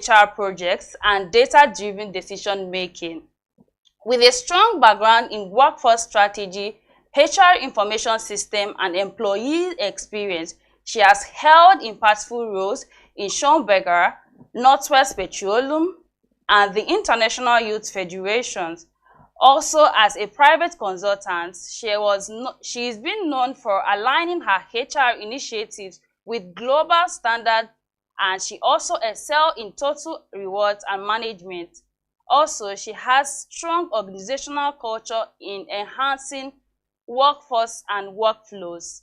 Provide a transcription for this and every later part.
HR projects and data-driven decision-making. With a strong background in workforce strategy, HR information system, and employee experience, she has held impactful roles in Schomberger, Northwest Petroleum, and the International Youth Federations. Also, as a private consultant, she is been known for aligning her HR initiatives with global standards, and she also excelled in total rewards and management. Also, she has strong organizational culture in enhancing workforce and workflows.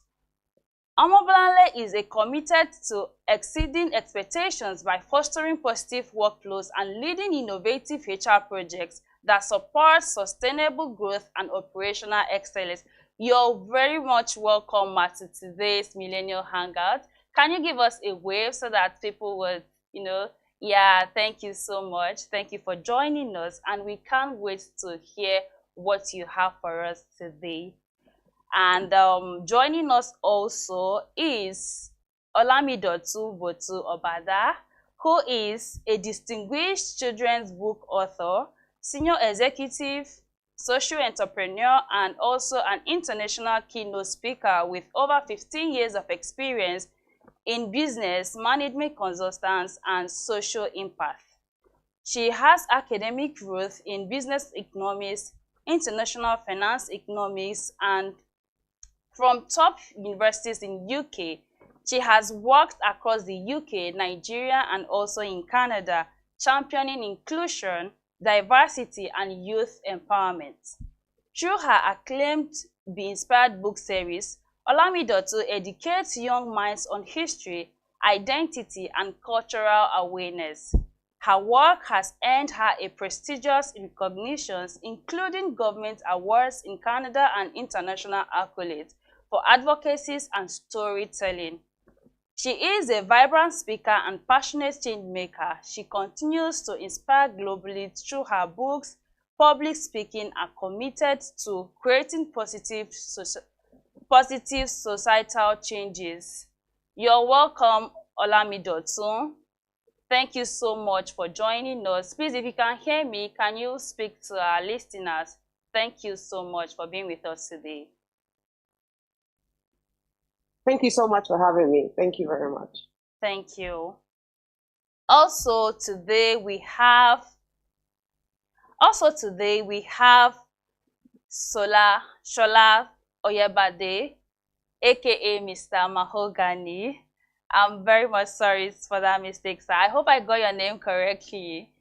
Omobolanle is committed to exceeding expectations by fostering positive workflows and leading innovative HR projects that support sustainable growth and operational excellence. You're very much welcome, Ma, to today's Millennial Hangout. Can you give us a wave so that people would, yeah, thank you so much. Thank you for joining us, and we can't wait to hear what you have for us today. And joining us also is Olamidotu Botu Obada, who is a distinguished children's book author, senior executive, social entrepreneur, and also an international keynote speaker with over 15 years of experience in business, management consultants, and social impact. She has academic roots in business economics, international finance economics, and from top universities in UK. She has worked across the UK, Nigeria, and also in Canada, championing inclusion, diversity, and youth empowerment. Through her acclaimed Be Inspired book series, Olamidotu educates young minds on history, identity, and cultural awareness. Her work has earned her a prestigious recognitions, including government awards in Canada and international accolades for advocacy and storytelling. She is a vibrant speaker and passionate change maker. She continues to inspire globally through her books, public speaking, and committed to creating positive societal changes. You're welcome, Olamidotu. Thank you so much for joining us. Please, if you can hear me, can you speak to our listeners? Thank you so much for being with us today. Thank you so much for having me. Thank you very much. Thank you. Also today we have Shola Oyebade, aka Mr. Mahogany. I'm very much sorry for that mistake, sir. I hope I got your name correctly.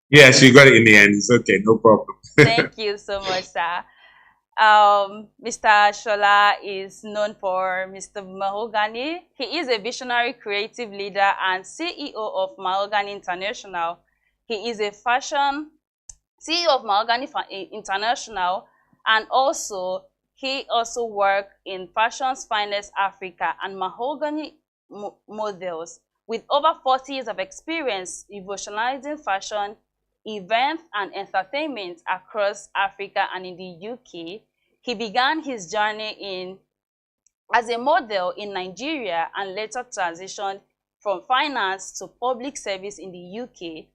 Yes, you got it in the end. It's okay, no problem. Thank you so much, sir. Mr. Shola is known for Mr. Mahogany. He is a visionary creative leader and CEO of Mahogany International. He is a CEO of Mahogany International, and he also worked in Fashion's Finest Africa and Mahogany Models. With over 40 years of experience revolutionizing fashion, events, and entertainment across Africa and in the UK, he began his journey as a model in Nigeria and later transitioned from finance to public service in the UK.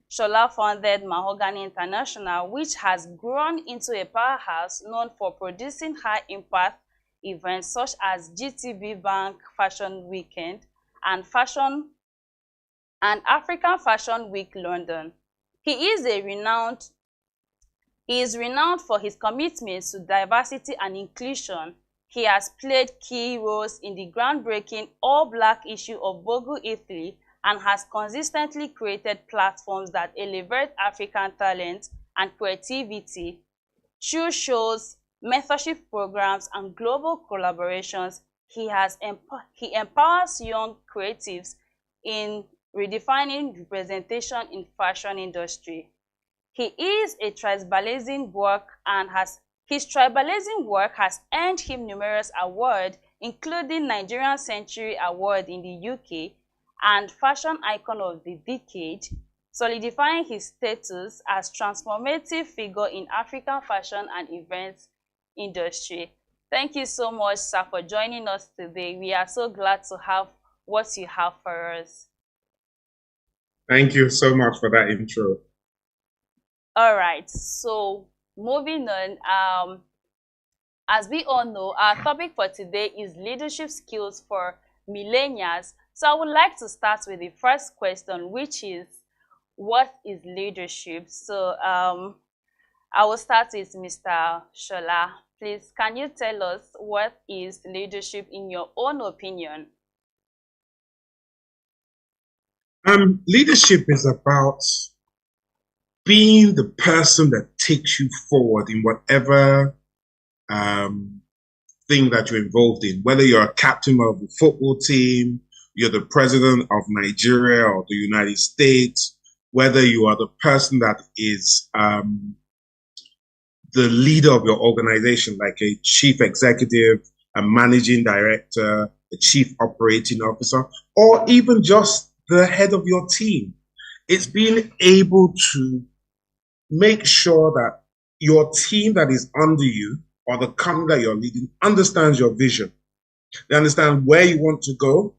Shola founded Mahogany International, which has grown into a powerhouse known for producing high-impact events such as GTB Bank Fashion Weekend and African Fashion Week London. He is renowned for his commitments to diversity and inclusion. He has played key roles in the groundbreaking all-black issue of Vogue Italy and has consistently created platforms that elevate African talent and creativity. Through shows, mentorship programs, and global collaborations, he empowers young creatives in redefining representation in fashion industry. He is a trailblazing work and his trailblazing work has earned him numerous awards, including Nigerian Century Award in the UK and Fashion Icon of the Decade, solidifying his status as transformative figure in African fashion and events industry. Thank you so much, sir, for joining us today. We are so glad to have what you have for us. Thank you so much for that intro. All right, so moving on, as we all know, our topic for today is leadership skills for millennials. So I would like to start with the first question, which is, what is leadership? So I will start with Mr. Shola. Please, can you tell us what is leadership in your own opinion? Leadership is about being the person that takes you forward in whatever um, thing that you're involved in, whether you're a captain of a football team, you're the president of Nigeria or the United States, whether you are the person that is the leader of your organization, like a chief executive, a managing director, a chief operating officer, or even just the head of your team. It's being able to make sure that your team that is under you or the company that you're leading understands your vision. They understand where you want to go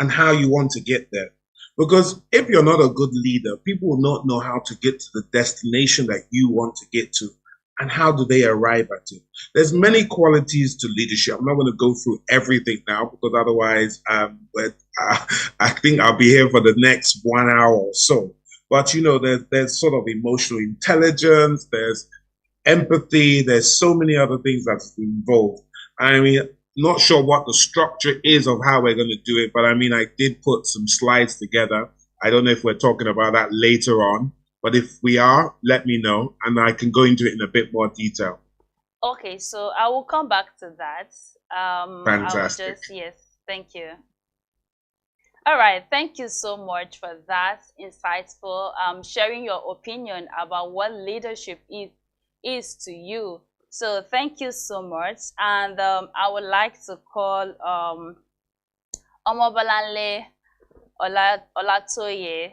and how you want to get there. Because if you're not a good leader, people will not know how to get to the destination that you want to get to. And how do they arrive at it? There's many qualities to leadership. I'm not going to go through everything now because otherwise, I think I'll be here for the next 1 hour or so. But there's sort of emotional intelligence, there's empathy, there's so many other things that's involved. I mean, not sure what the structure is of how we're going to do it, but I mean, I did put some slides together. I don't know if we're talking about that later on, but if we are, let me know and I can go into it in a bit more detail. Okay, so I will come back to that. Fantastic. Yes, thank you. All right, thank you so much for that insightful sharing your opinion about what leadership is to you. So thank you so much, and I would like to call Omobalanle Olatoye.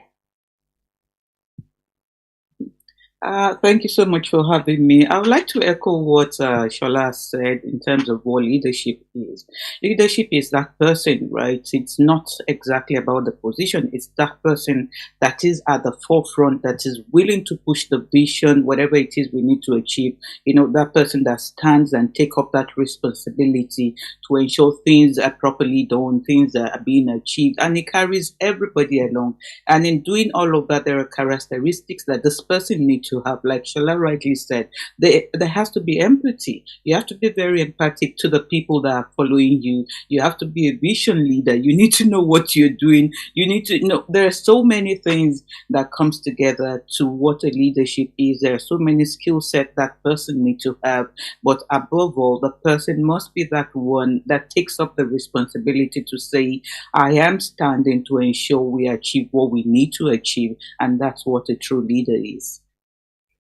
Thank you so much for having me. I would like to echo what Shola said in terms of what leadership is. Leadership is that person, right? It's not exactly about the position. It's that person that is at the forefront, that is willing to push the vision, whatever it is we need to achieve. That person that stands and take up that responsibility to ensure things are properly done, things are being achieved, and it carries everybody along. And in doing all of that, there are characteristics that this person needs to have. Like Shala rightly said, there has to be empathy. You have to be very empathic to the people that are following you. You have to be a vision leader. You need to know what you're doing. You need to know there are so many things that comes together to what a leadership is. There are so many skill set that person needs to have. But above all, the person must be that one that takes up the responsibility to say, I am standing to ensure we achieve what we need to achieve. And that's what a true leader is.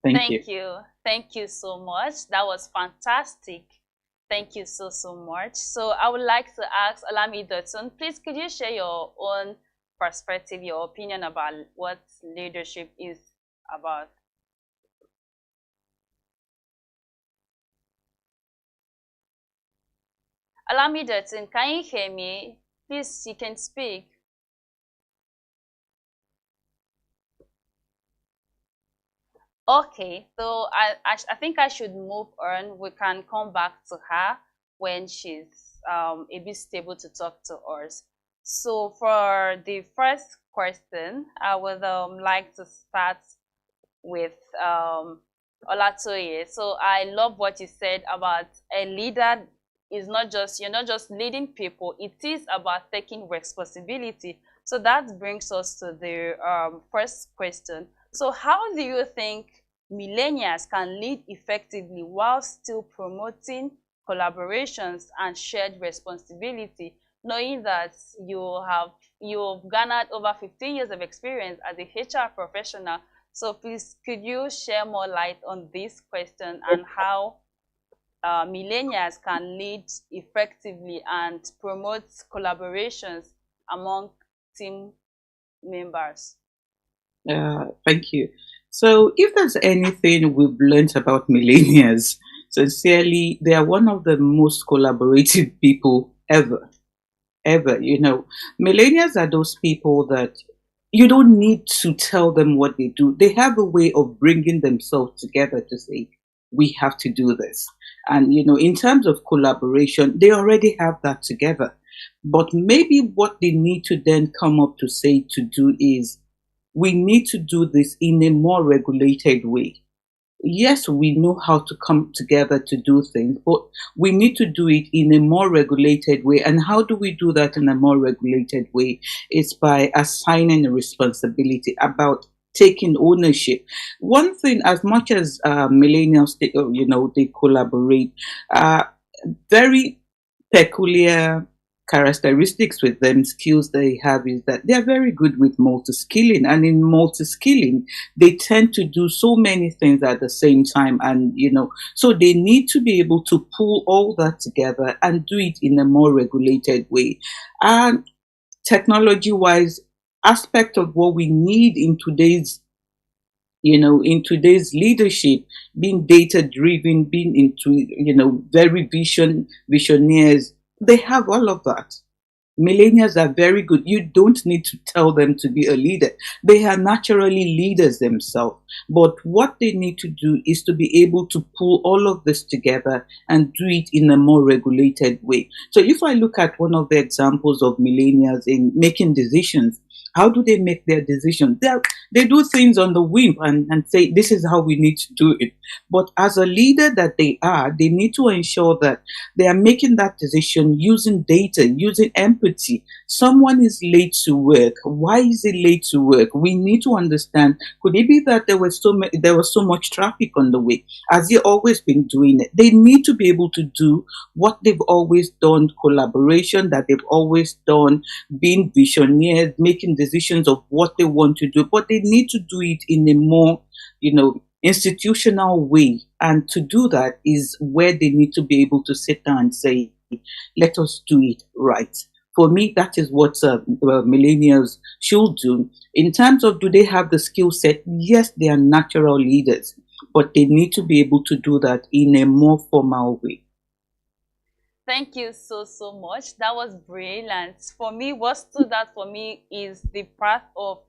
Thank you. Thank you so much. That was fantastic. Thank you so much. So I would like to ask Olami Dotson, please could you share your own perspective, your opinion about what leadership is about? Olami Dotson, can you hear me? Please, you can speak. Okay, so I think I should move on. We can come back to her when she's a bit stable to talk to us. So for the first question, I would like to start with Olatoye. So I love what you said about a leader is not just, you're not just leading people, it is about taking responsibility. So that brings us to the first question. So how do you think millennials can lead effectively while still promoting collaborations and shared responsibility, knowing that you've garnered over 15 years of experience as a HR professional? So please, could you share more light on this question and how millennials can lead effectively and promote collaborations among team members? Thank you. So, if there's anything we've learned about millennials, sincerely, they are one of the most collaborative people ever. Ever. Millennials are those people that you don't need to tell them what they do. They have a way of bringing themselves together to say, we have to do this. And, in terms of collaboration, they already have that together. But maybe what they need to then come up to say to do is, we need to do this in a more regulated way. Yes, we know how to come together to do things, but we need to do it in a more regulated way. And how do we do that in a more regulated way? It's by assigning a responsibility about taking ownership. One thing, as much as millennials, they collaborate, very peculiar characteristics with them, skills they have, is that they're very good with multi-skilling. And in multi-skilling, they tend to do so many things at the same time. And, so they need to be able to pull all that together and do it in a more regulated way. And technology-wise, aspect of what we need in today's leadership, being data driven, being into, very visionaries, they have all of that. Millennials are very good. You don't need to tell them to be a leader. They are naturally leaders themselves. But what they need to do is to be able to pull all of this together and do it in a more regulated way. So if I look at one of the examples of millennials in making decisions, how do they make their decisions? They do things on the whim and say, this is how we need to do it. But as a leader that they are, they need to ensure that they are making that decision using data, using empathy. Someone is late to work. Why is it late to work? We need to understand, could it be that there was so much traffic on the way? Has he always been doing it? They need to be able to do what they've always done, collaboration that they've always done, being visionaries, making decisions of what they want to do, but they need to do it in a more, institutional way. And to do that is where they need to be able to sit down and say, let us do it right. For me, that is what millennials should do. In terms of, do they have the skill set? Yes, they are natural leaders, but they need to be able to do that in a more formal way. Thank you so much. That was brilliant. For me, what stood out for me is the path of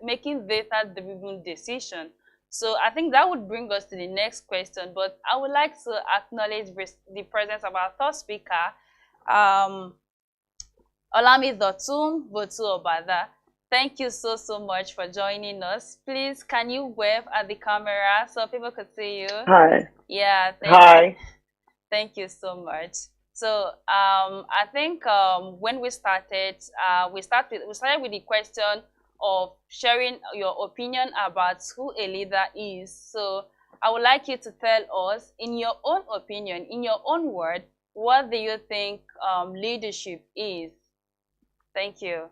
making data-driven decision. So I think that would bring us to the next question, but I would like to acknowledge the presence of our third speaker, Olami Dotun Botu Obada. Thank you so much for joining us. Please, can you wave at the camera so people could see you? Hi. Yeah. Hi. Thank you so much. So I think when we started, we started with the question of sharing your opinion about who a leader is. So I would like you to tell us, in your own opinion, in your own word, what do you think leadership is? Thank you.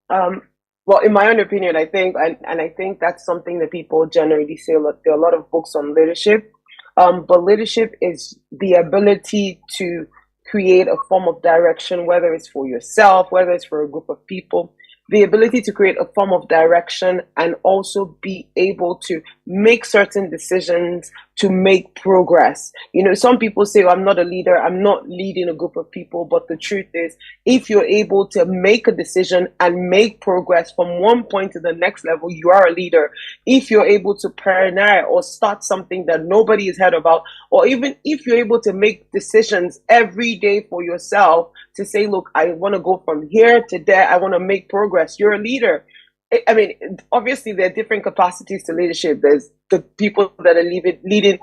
Well, in my own opinion, I think, and I think that's something that people generally say. There are a lot of books on leadership, but leadership is the ability to create a form of direction, whether it's for yourself, whether it's for a group of people, the ability to create a form of direction and also be able to make certain decisions to make progress. Some people say, I'm not a leader, I'm not leading a group of people. But the truth is, if you're able to make a decision and make progress from one point to the next level, you are a leader. If you're able to pioneer or start something that nobody has heard about, or even if you're able to make decisions every day for yourself to say, look, I want to go from here to there, I want to make progress, you're a leader. I mean, obviously, there are different capacities to leadership. There's the people that are leading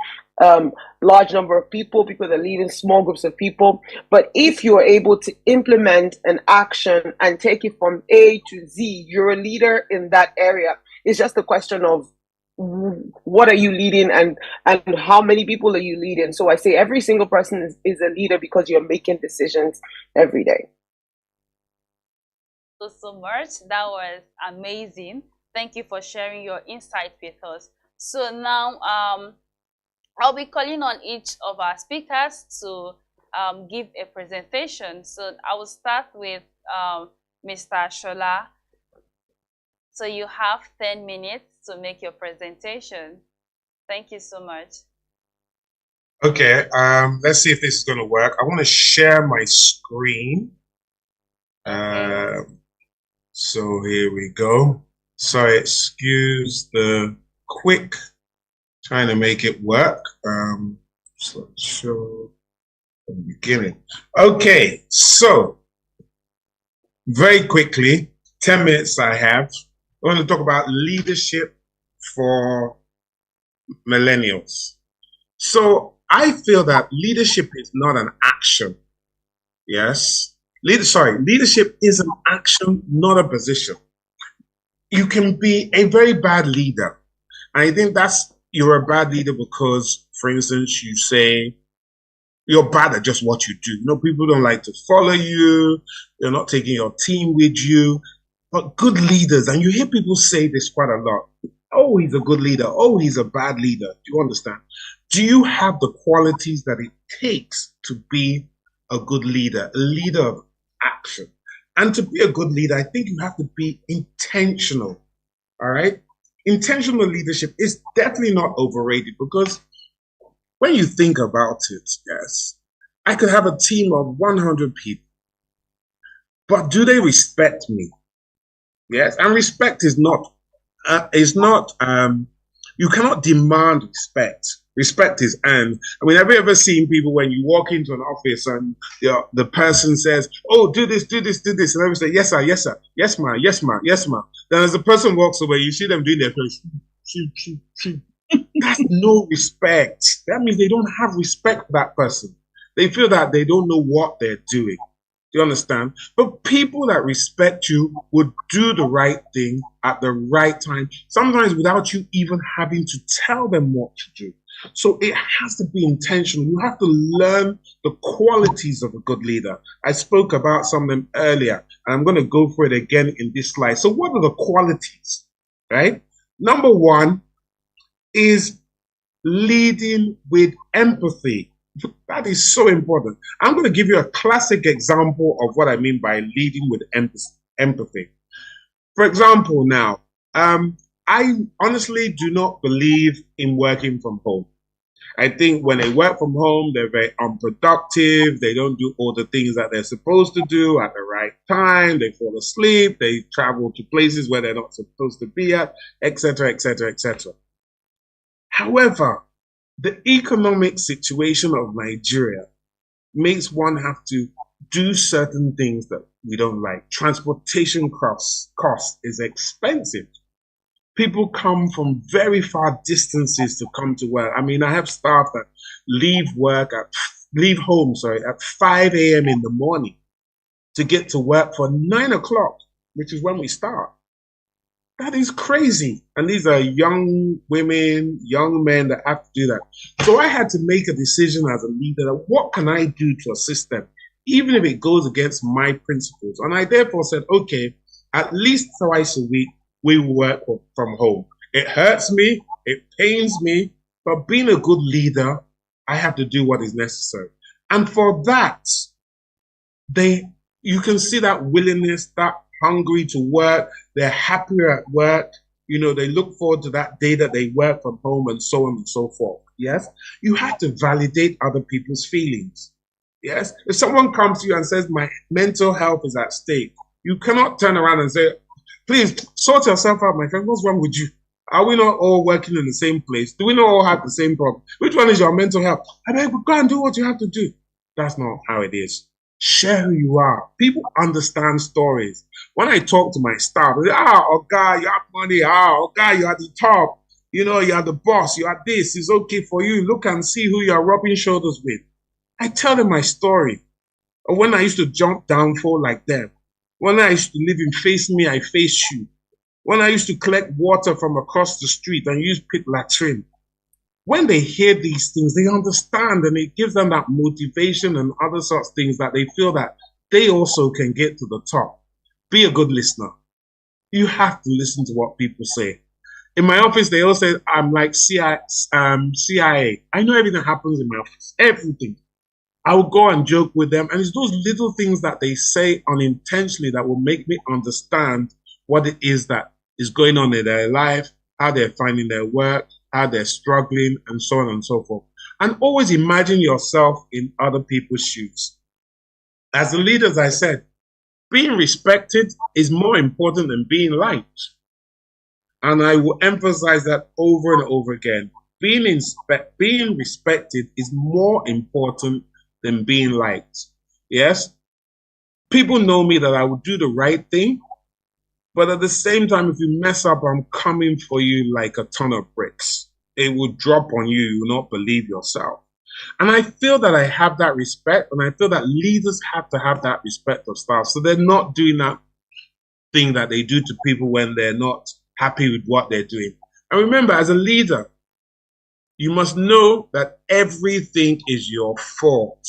large number of people that are leading small groups of people. But if you're able to implement an action and take it from A to Z, you're a leader in that area. It's just a question of what are you leading and how many people are you leading. So I say every single person is a leader because you're making decisions every day. So much. That was amazing. Thank you for sharing your insight with us. So now I'll be calling on each of our speakers to give a presentation. So I will start with Mr. Shola. So you have 10 minutes to make your presentation. Thank you so much. Okay, let's see if this is going to work. I want to share my screen. Okay. So here we go. Sorry, excuse the quick trying to make it work. So let's show from the beginning. Okay, so very quickly, 10 minutes I have. I want to talk about leadership for millennials. So I feel that leadership is not an action. Yes. Leadership is an action, not a position. You can be a very bad leader. And I think you're a bad leader because, for instance, you say you're bad at just what you do. You know, people don't like to follow you. You're not taking your team with you. But good leaders, and you hear people say this quite a lot. Oh, he's a good leader. Oh, he's a bad leader. Do you understand? Do you have the qualities that it takes to be a good leader, a leader of action? And to be a good leader, I think you have to be intentional. All right? Intentional leadership is definitely not overrated because when you think about it, yes, I could have a team of 100 people, but do they respect me? Yes, and respect is not, you cannot demand respect. Respect is earned. I mean, have you ever seen people when you walk into an office and the person says, oh, do this, do this, do this, and everyone say, yes, sir, yes, sir, yes, ma'am, yes, ma'am, yes, ma'am. Then as the person walks away, you see them doing their face. That's no respect. That means they don't have respect for that person. They feel that they don't know what they're doing. Do you understand? But people that respect you would do the right thing at the right time, sometimes without you even having to tell them what to do. So it has to be intentional. You have to learn the qualities of a good leader. I spoke about some of them earlier, and I'm going to go for it again in this slide. So what are the qualities, right? Number one is leading with empathy. That is so important. I'm going to give you a classic example of what I mean by leading with empathy. For example, now, I honestly do not believe in working from home. I think when they work from home, they're very unproductive. They don't do all the things that they're supposed to do at the right time. They fall asleep. They travel to places where they're not supposed to be at, etc., etc., etc. However, the economic situation of Nigeria makes one have to do certain things that we don't like. Transportation cost is expensive. People come from very far distances to come to work. I mean, I have staff that leave home, at 5 a.m. in the morning to get to work for 9 o'clock, which is when we start. That is crazy. And these are young women, young men that have to do that. So I had to make a decision as a leader that what can I do to assist them, even if it goes against my principles. And I therefore said, okay, at least twice a week, we work from home. It hurts me, it pains me, but being a good leader, I have to do what is necessary. And for that, you can see that willingness, that hungry to work, they're happier at work, they look forward to that day that they work from home and so on and so forth. Yes, you have to validate other people's feelings. Yes, if someone comes to you and says, my mental health is at stake, you cannot turn around and say, please sort yourself out, my friend. What's wrong with you? Are we not all working in the same place? Do we not all have the same problem? Which one is your mental health? I mean, go and do what you have to do. That's not how it is. Share who you are. People understand stories. When I talk to my staff, they say, okay, you have money. Okay, you're at the top. You're the boss. You are this. It's okay for you. Look and see who you're rubbing shoulders with. I tell them my story. Or when I used to jump downfall like them. When I used to live in face me, I face you. When I used to collect water from across the street and use pit latrine. When they hear these things, they understand and it gives them that motivation and other sorts of things that they feel that they also can get to the top. Be a good listener. You have to listen to what people say. In my office, they all say, I'm like CIA. I know everything happens in my office. Everything. I will go and joke with them. And it's those little things that they say unintentionally that will make me understand what it is that is going on in their life, how they're finding their work, how they're struggling, and so on and so forth. And always imagine yourself in other people's shoes. As a leader, as I said, Being respected is more important than being liked. And I will emphasize that over and over again. Being respected is more important than being liked. Yes, people know me that I will do the right thing, but at the same time, if you mess up, I'm coming for you like a ton of bricks. It will drop on you. You will not believe yourself. And I feel that I have that respect, and I feel that leaders have to have that respect of staff. So they're not doing that thing that they do to people when they're not happy with what they're doing. And remember, as a leader, you must know that everything is your fault.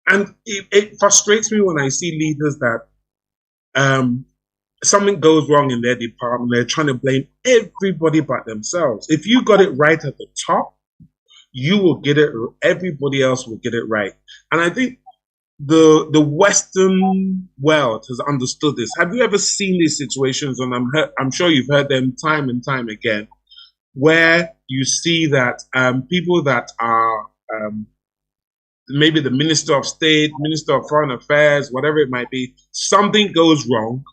And it frustrates me when I see leaders that something goes wrong in their department, they're trying to blame everybody but themselves. If you got it right at the top, you will get it, everybody else will get it right. And I think the Western world has understood this. Have you ever seen these situations? And I'm sure you've heard them time and time again, where you see that people that are maybe the Minister of State, Minister of Foreign Affairs, whatever it might be, something goes wrong,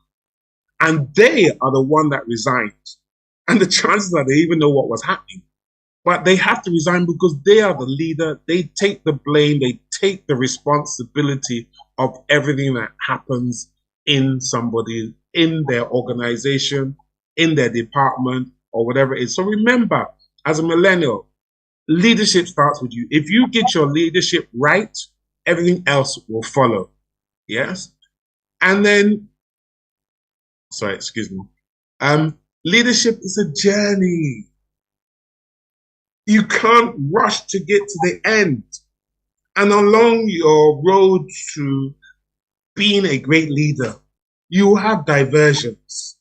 and they are the one that resigns. And the chances are they even know what was happening. But they have to resign because they are the leader. They take the blame. They take the responsibility of everything that happens in somebody, in their organization, in their department, or whatever it is. So remember, as a millennial, leadership starts with you. If you get your leadership right, everything else will follow. Yes? And then, sorry, excuse me. Leadership is a journey. You can't rush to get to the end. And along your road to being a great leader, you will have diversions.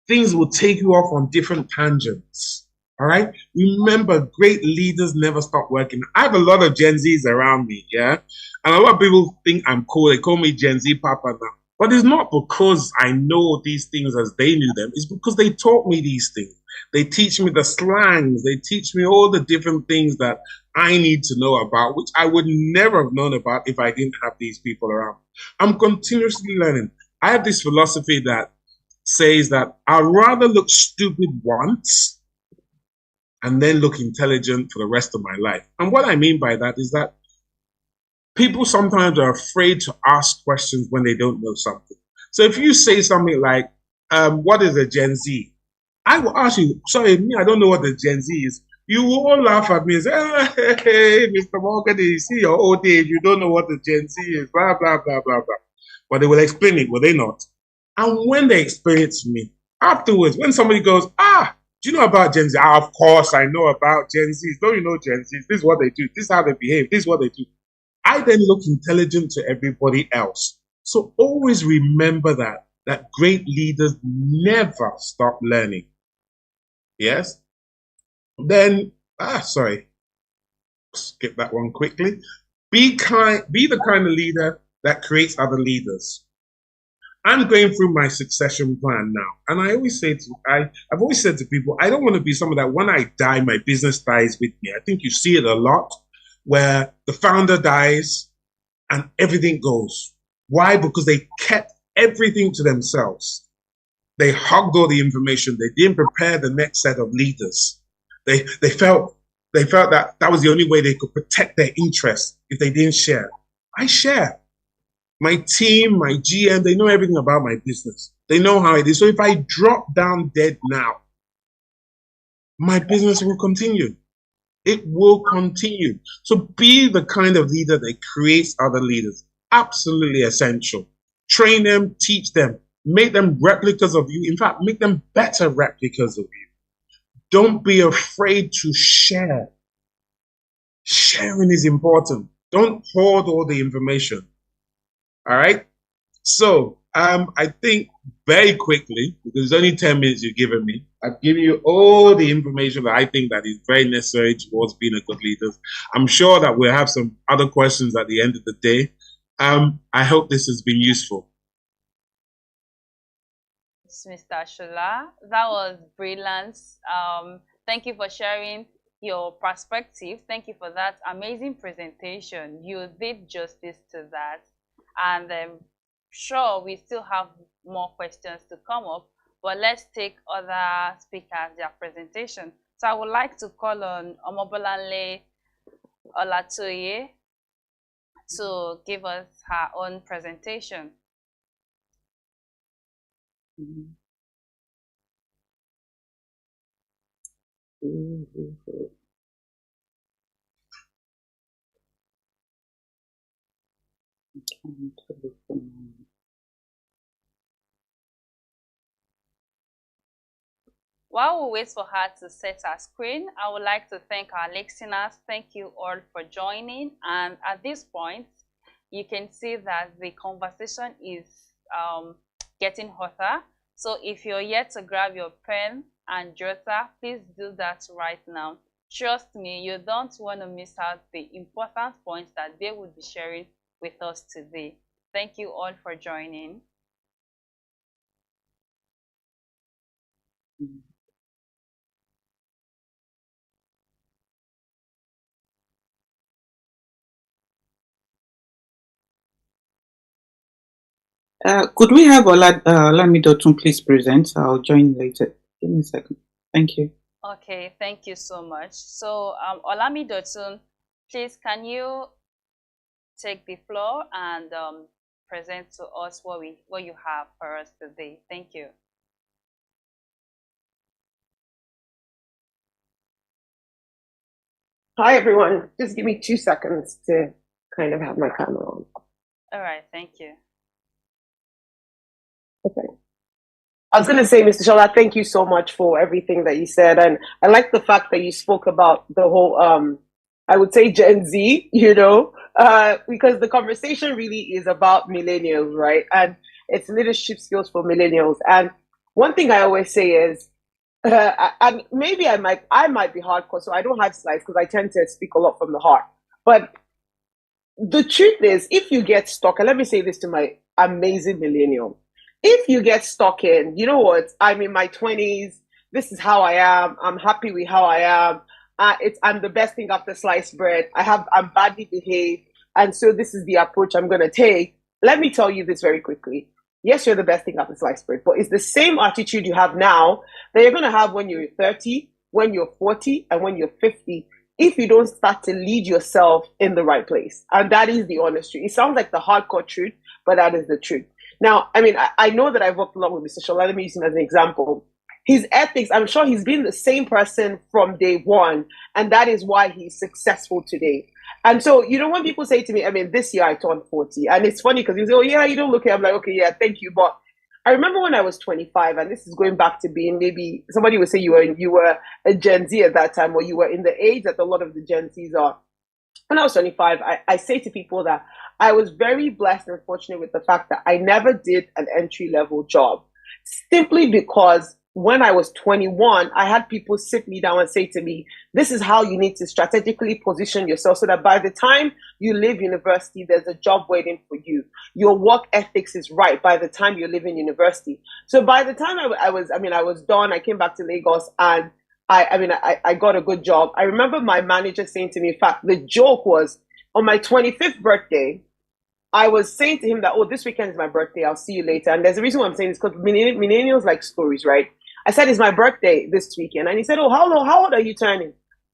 Things will take you off on different tangents. All right? Remember, great leaders never stop working. I have a lot of Gen Zs around me, yeah? And a lot of people think I'm cool. They call me Gen Z Papa now. But it's not because I know these things as they knew them. It's because they taught me these things. They teach me the slangs. They teach me all the different things that I need to know about, which I would never have known about if I didn't have these people around. I'm continuously learning. I have this philosophy that says that I'd rather look stupid once and then look intelligent for the rest of my life. And what I mean by that is that people sometimes are afraid to ask questions when they don't know something. So if you say something like, what is a Gen Z? I will ask you, sorry, me, I don't know what the Gen Z is. You will all laugh at me and say, hey, Mr. Morgan, you see your old age, you don't know what the Gen Z is, blah, blah, blah, blah, blah. But they will explain it, will they not? And when they explain it to me, afterwards, when somebody goes, do you know about Gen Z? Of course, I know about Gen Zs. Don't you know Gen Zs? This is what they do. This is how they behave. This is what they do. I then look intelligent to everybody else. So always remember that great leaders never stop learning. Yes? Then, sorry, skip that one quickly. Be the kind of leader that creates other leaders. I'm going through my succession plan now. And I've always said to people, I don't want to be someone that when I die, my business dies with me. I think you see it a lot where the founder dies and everything goes. Why? Because they kept everything to themselves. They hogged all the information. They didn't prepare the next set of leaders. They felt that was the only way they could protect their interests if they didn't share. I share. My team, my GM, they know everything about my business. They know how it is. So if I drop down dead now, my business will continue. It will continue. So be the kind of leader that creates other leaders. Absolutely essential. Train them, teach them, make them replicas of you. In fact, make them better replicas of you. Don't be afraid to share. Sharing is important. Don't hoard all the information. All right? So I think very quickly, because it's only 10 minutes you've given me, I've given you all the information that I think that is very necessary towards being a good leader. I'm sure that we'll have some other questions at the end of the day. I hope this has been useful. Mr. Shola, that was brilliant. Thank you for sharing your perspective. Thank you for that amazing presentation. You did justice to that. And sure we still have more questions to come up, but let's take other speakers, their presentation. So I would like to call on Omobolanle Olatoye to give us her own presentation. While we wait for her to set her screen, I would like to thank our listeners. Thank you all for joining. And at this point, you can see that the conversation is getting hotter. So if you're yet to grab your pen and jotter, please do that right now. Trust me, you don't want to miss out the important points that they will be sharing with us today. Thank you all for joining. Could we have Olamidotun please present? I'll join later. Give me a second. Thank you. Okay, thank you so much. So, Olamidotun, please can you take the floor and present to us what you have for us today? Thank you. Hi, everyone. Just give me 2 seconds to kind of have my camera on. All right, thank you. Okay. I was going to say, Mr. Shola, thank you so much for everything that you said. And I like the fact that you spoke about the whole, I would say Gen Z, because the conversation really is about millennials, right? And it's leadership skills for millennials. And one thing I always say is, and maybe I might be hardcore, so I don't have slides because I tend to speak a lot from the heart. But the truth is, if you get stuck, and let me say this to my amazing millennial, if you get stuck in, you know what, I'm in my 20s, this is how I am, I'm happy with how I am, I'm the best thing after sliced bread, I'm badly behaved, and so this is the approach I'm going to take. Let me tell you this very quickly. Yes, you're the best thing after sliced bread, but it's the same attitude you have now that you're going to have when you're 30, when you're 40, and when you're 50, if you don't start to lead yourself in the right place. And that is the honest truth. It sounds like the hardcore truth, but that is the truth. Now, I mean, I know that I've worked along with Mr. Shola. Let me use him as an example. His ethics, I'm sure he's been the same person from day one, and that is why he's successful today. And so, when people say to me, I mean, this year I turned 40, and it's funny because you say, oh, yeah, you don't look it. I'm like, okay, yeah, thank you. But I remember when I was 25, and this is going back to being maybe somebody would say you were a Gen Z at that time, or you were in the age that a lot of the Gen Zs are. When I was 25, I say to people that I was very blessed and fortunate with the fact that I never did an entry-level job, simply because when I was 21, I had people sit me down and say to me, this is how you need to strategically position yourself so that by the time you leave university, there's a job waiting for you. Your work ethics is right by the time you live in university. So by the time I was done, I came back to Lagos and I got a good job. I remember my manager saying to me, in fact, the joke was on my 25th birthday, I was saying to him that, oh, this weekend is my birthday. I'll see you later. And there's a reason why I'm saying this, because millennials like stories, right? I said, it's my birthday this weekend. And he said, oh, how old are you turning?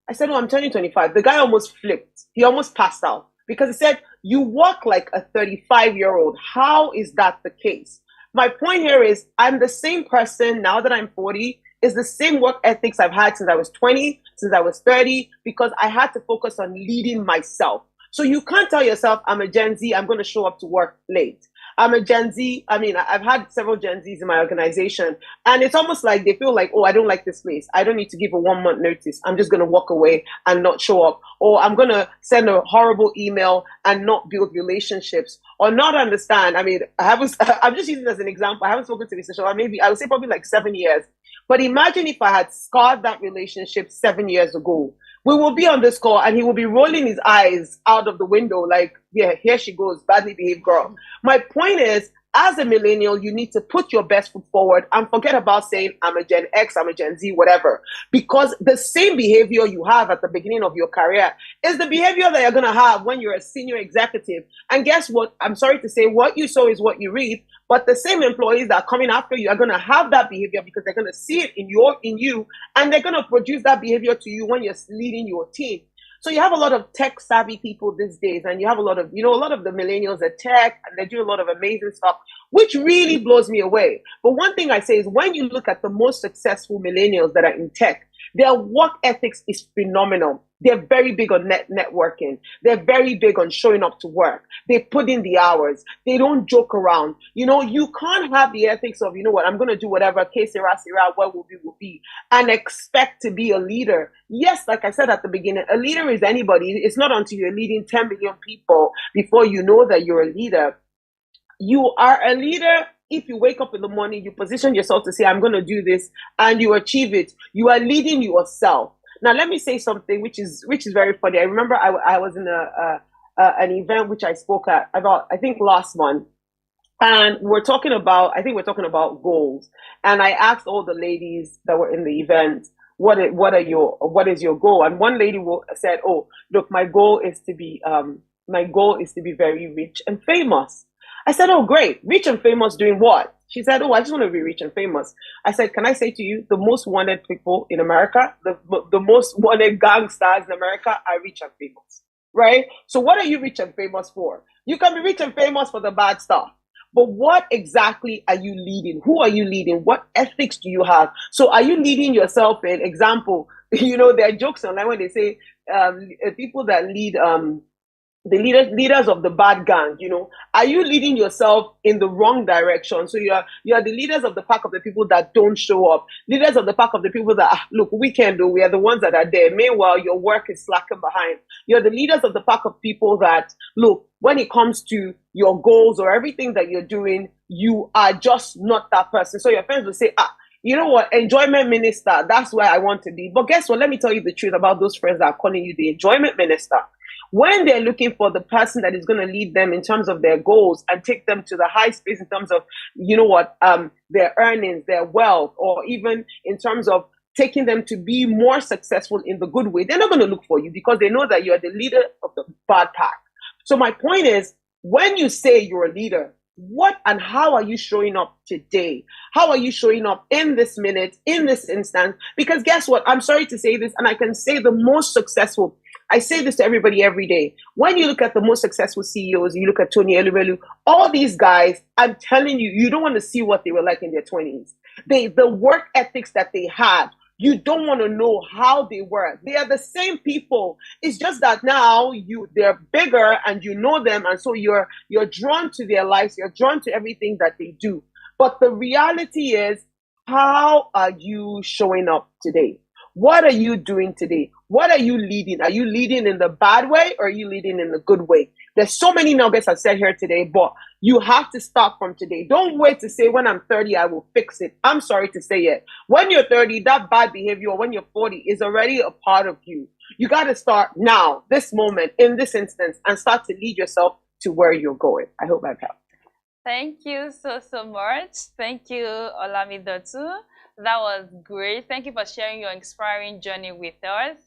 I said, oh, I'm turning 25. The guy almost flipped. He almost passed out because he said, you walk like a 35-year-old. How is that the case? My point here is I'm the same person now that I'm 40. It's the same work ethics I've had since I was 20, since I was 30, because I had to focus on leading myself. So you can't tell yourself, I'm a Gen Z, I'm going to show up to work late. I'm a Gen Z. I mean, I've had several Gen Zs in my organization, and it's almost like they feel like, oh, I don't like this place. I don't need to give a 1 month notice. I'm just going to walk away and not show up. Or I'm going to send a horrible email and not build relationships or not understand. I mean, I'm just using it as an example. I haven't spoken to Mr. Shola, maybe I would say probably like 7 years. But imagine if I had scarred that relationship 7 years ago. We will be on this call and he will be rolling his eyes out of the window like, yeah, here she goes, badly behaved girl. My point is, as a millennial, you need to put your best foot forward and forget about saying, I'm a Gen X, I'm a Gen Z, whatever. Because the same behavior you have at the beginning of your career is the behavior that you're going to have when you're a senior executive. And guess what? I'm sorry to say, what you sow is what you reap. But the same employees that are coming after you are going to have that behavior because they're going to see it in you, and they're going to produce that behavior to you when you're leading your team. So you have a lot of tech savvy people these days, and you have a lot of the millennials are tech, and they do a lot of amazing stuff, which really blows me away. But one thing I say is when you look at the most successful millennials that are in tech, their work ethics is phenomenal. They're very big on networking. They're very big on showing up to work. They put in the hours. They don't joke around. You can't have the ethics of, I'm going to do whatever, que sera, what will be, and expect to be a leader. Yes, like I said at the beginning, a leader is anybody. It's not until you're leading 10 million people before you know that you're a leader. You are a leader if you wake up in the morning, you position yourself to say, I'm going to do this, and you achieve it. You are leading yourself. Now, let me say something which is very funny. I remember I was in an event which I spoke at about, I think, last month. And we're talking about goals. And I asked all the ladies that were in the event, what is your goal? And one lady said, oh, look, my goal is to be very rich and famous. I said, oh, great. Rich and famous doing what? She said, oh, I just want to be rich and famous. I said, can I say to you, the most wanted people in America, the most wanted gangsters in America are rich and famous, right? So what are you rich and famous for? You can be rich and famous for the bad stuff. But what exactly are you leading? Who are you leading? What ethics do you have? So are you leading yourself in? Example, there are jokes online when they say people that lead the leaders of the bad gang, are you leading yourself in the wrong direction? So you are the leaders of the pack of the people that don't show up, leaders of the pack of the people that, look, we can do, we are the ones that are there. Meanwhile, your work is slacking behind. You're the leaders of the pack of people that, look, when it comes to your goals or everything that you're doing, you are just not that person. So your friends will say, you know what, enjoyment minister, that's where I want to be. But guess what? Let me tell you the truth about those friends that are calling you the enjoyment minister. When they're looking for the person that is going to lead them in terms of their goals and take them to the high space in terms of, their earnings, their wealth, or even in terms of taking them to be more successful in the good way, they're not going to look for you because they know that you're the leader of the bad pack. So my point is, when you say you're a leader, what and how are you showing up today? How are you showing up in this minute, in this instance? Because guess what? I'm sorry to say this, and I can say the most successful. I say this to everybody every day. When you look at the most successful CEOs, you look at Tony Elumelu, all these guys, I'm telling you, you don't want to see what they were like in their 20s. The work ethics that they had, you don't want to know how they were. They are the same people. It's just that now they're bigger and you know them, and so you're drawn to their lives, you're drawn to everything that they do. But the reality is, how are you showing up today? What are you doing today? What are you leading? Are you leading in the bad way or are you leading in the good way? There's so many nuggets I've said here today, but you have to start from today. Don't wait to say, when I'm 30, I will fix it. I'm sorry to say it. When you're 30, that bad behavior, when you're 40, is already a part of you. You got to start now, this moment, in this instance, and start to lead yourself to where you're going. I hope I've helped. Thank you so much. Thank you, Olamidotu. That was great. Thank you for sharing your inspiring journey with us.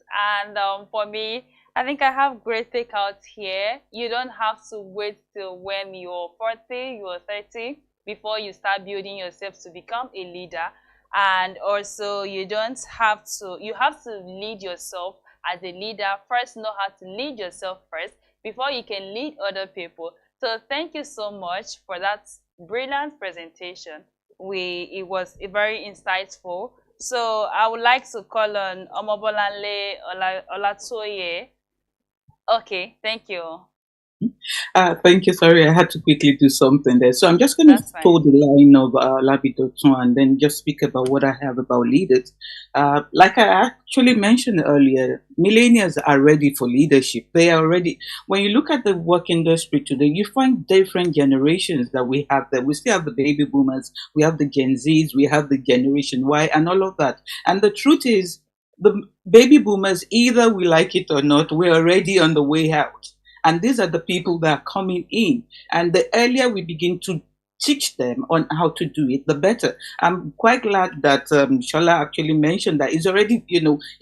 And for me, I think I have great takeouts here. You don't have to wait till when you're 40, you're 30 before you start building yourself to become a leader. And also, you have to lead yourself as a leader. First, know how to lead yourself first before you can lead other people. So thank you so much for that brilliant presentation. It was very insightful. So I would like to call on Omobolanle Olatoye. Okay, thank you. Thank you. Sorry, I had to quickly do something there. So I'm just going to pull the line of Labidoton and then just speak about what I have about leaders. Like I actually mentioned earlier, millennials are ready for leadership. They are ready. When you look at the work industry today, you find different generations that we have there. We still have the baby boomers, we have the Gen Zs, we have the Generation Y, and all of that. And the truth is, the baby boomers, either we like it or not, we're already on the way out. And these are the people that are coming in. And the earlier we begin to teach them on how to do it, the better. I'm quite glad that Shola actually mentioned that he's already,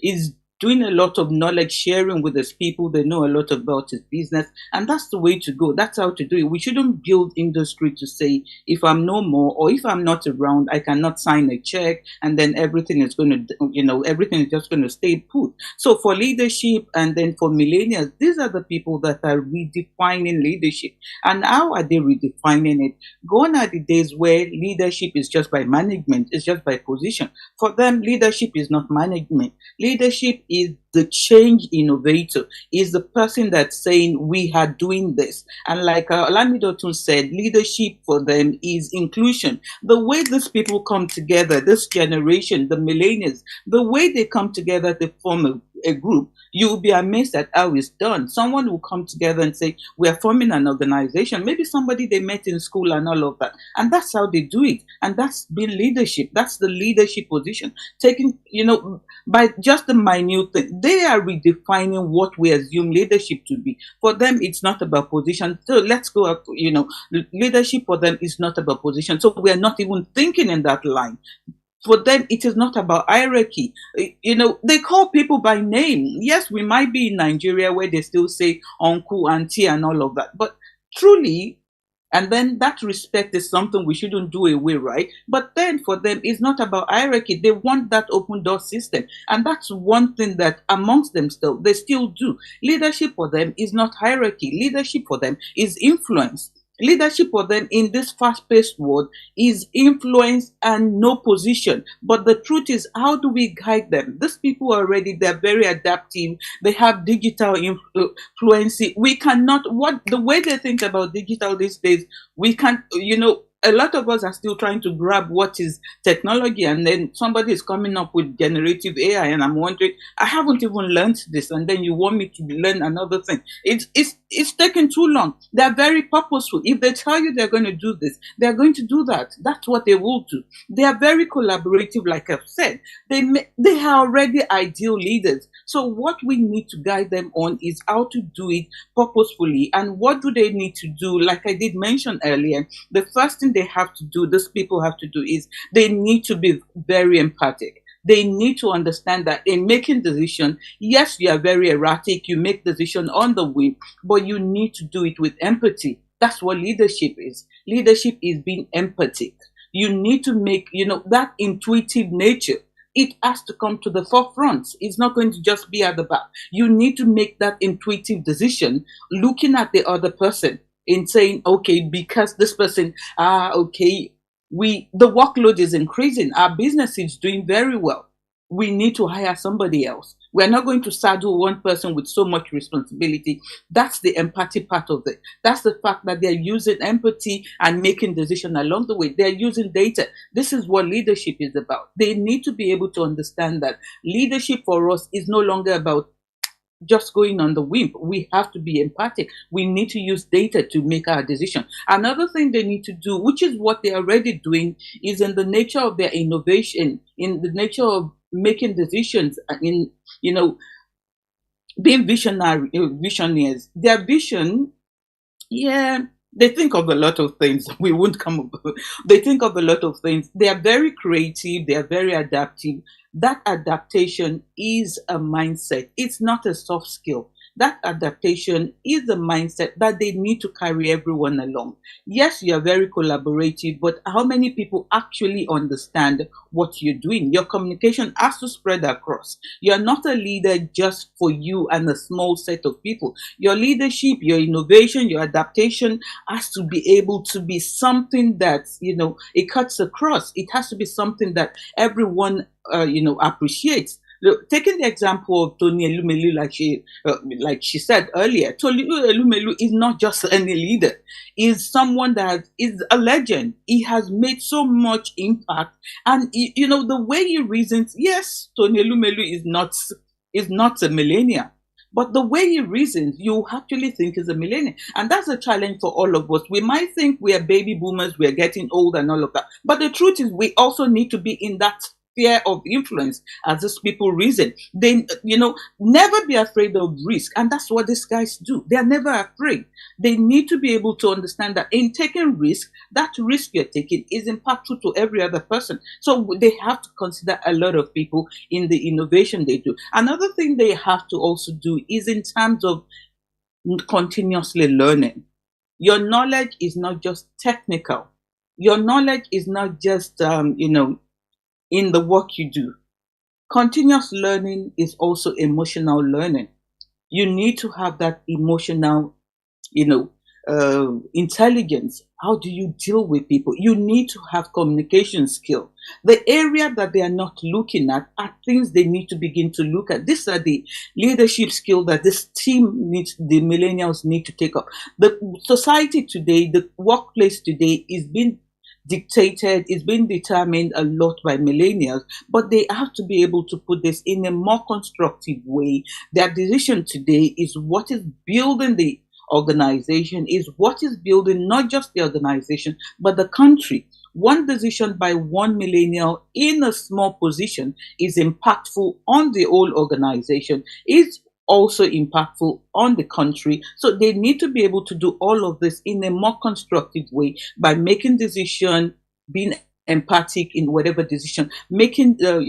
is doing a lot of knowledge sharing with his people. They know a lot about his business, and that's the way to go. That's how to do it. We shouldn't build industry to say, if I'm no more or if I'm not around, I cannot sign a check, and then everything is going to, everything is just going to stay put. So for leadership and then for millennials, these are the people that are redefining leadership. And how are they redefining it? Gone are the days where leadership is just by management, it's just by position. For them, leadership is not management. Leadership is the change innovator, is the person that's saying we are doing this. And like Olamide said, leadership for them is inclusion. The way these people come together, this generation, the millennials, the way they come together to form a group, you'll be amazed at how it's done. Someone will come together and say, we are forming an organization, maybe somebody they met in school and all of that. And that's how they do it. And that's been leadership. That's the leadership position. Taking, by just the minute thing, they are redefining what we assume leadership to be. For them, it's not about position. So let's go up, leadership for them is not about position. So we are not even thinking in that line. For them, it is not about hierarchy. They call people by name. Yes, we might be in Nigeria where they still say uncle, auntie, and all of that. But truly, and then that respect is something we shouldn't do away, right? But then for them, it's not about hierarchy. They want that open door system. And that's one thing that amongst themselves, they still do. Leadership for them is not hierarchy. Leadership for them is influence. Leadership for them in this fast-paced world is influence and no position. But the truth is, how do we guide them? These people already, they're very adaptive. They have digital fluency. We cannot, the way they think about digital these days, we can't, a lot of us are still trying to grab what is technology, and then somebody is coming up with generative AI, and I'm wondering, I haven't even learned this, and then you want me to learn another thing. It's taking too long. They're very purposeful. If they tell you they're going to do this, they're going to do that. That's what they will do. They are very collaborative, like I've said. They are already ideal leaders. So what we need to guide them on is how to do it purposefully. And what do they need to do? Like I did mention earlier, the first thing they have to do, these people have to do, is they need to be very empathic. They need to understand that in making decisions, yes, you are very erratic, you make decisions on the whim, but you need to do it with empathy. That's what leadership is. Leadership is being empathic. You need to make, that intuitive nature. It has to come to the forefront. It's not going to just be at the back. You need to make that intuitive decision, looking at the other person in saying, okay, because this person, the workload is increasing. Our business is doing very well. We need to hire somebody else. We're not going to saddle one person with so much responsibility. That's the empathy part of it. That's the fact that they're using empathy and making decisions along the way. They're using data. This is what leadership is about. They need to be able to understand that leadership for us is no longer about just going on the whim. We have to be empathic. We need to use data to make our decision. Another thing they need to do, which is what they're already doing, is in the nature of their innovation, in the nature of making decisions, in being visionaries. Their vision, they think of a lot of things. We won't come up. They think of a lot of things. They are very creative. They are very adaptive. That adaptation is a mindset. It's not a soft skill. That adaptation is a mindset that they need to carry everyone along. Yes, you are very collaborative, but how many people actually understand what you're doing? Your communication has to spread across. You're not a leader just for you and a small set of people. Your leadership, your innovation, your adaptation has to be able to be something that, it cuts across. It has to be something that everyone, appreciates. Look, taking the example of Tony Elumelu, like she said earlier, Tony Elumelu is not just any leader. He's someone that is a legend. He has made so much impact, and the way he reasons. Yes, Tony Elumelu is not a millennial, but the way he reasons, you actually think is a millennial, and that's a challenge for all of us. We might think we are baby boomers, we are getting old, and all of that, but the truth is, we also need to be in that sphere of influence as these people reason. They, never be afraid of risk. And that's what these guys do. They are never afraid. They need to be able to understand that in taking risk, that risk you're taking is impactful to every other person. So they have to consider a lot of people in the innovation they do. Another thing they have to also do is in terms of continuously learning. Your knowledge is not just technical. Your knowledge is not just, in the work you do. Continuous learning is also emotional learning. You need to have that emotional, intelligence. How do you deal with people? You need to have communication skill. The area that they are not looking at are things they need to begin to look at. These are the leadership skill that this team needs, the millennials need to take up. The society today, the workplace today is being dictated, is being determined a lot by millennials, but they have to be able to put this in a more constructive way. Their decision today is what is building the organization, is what is building not just the organization, but the country. One decision by one millennial in a small position is impactful on the whole organization, is also impactful on the country. So they need to be able to do all of this in a more constructive way by making decision, being empathic in whatever decision, making, their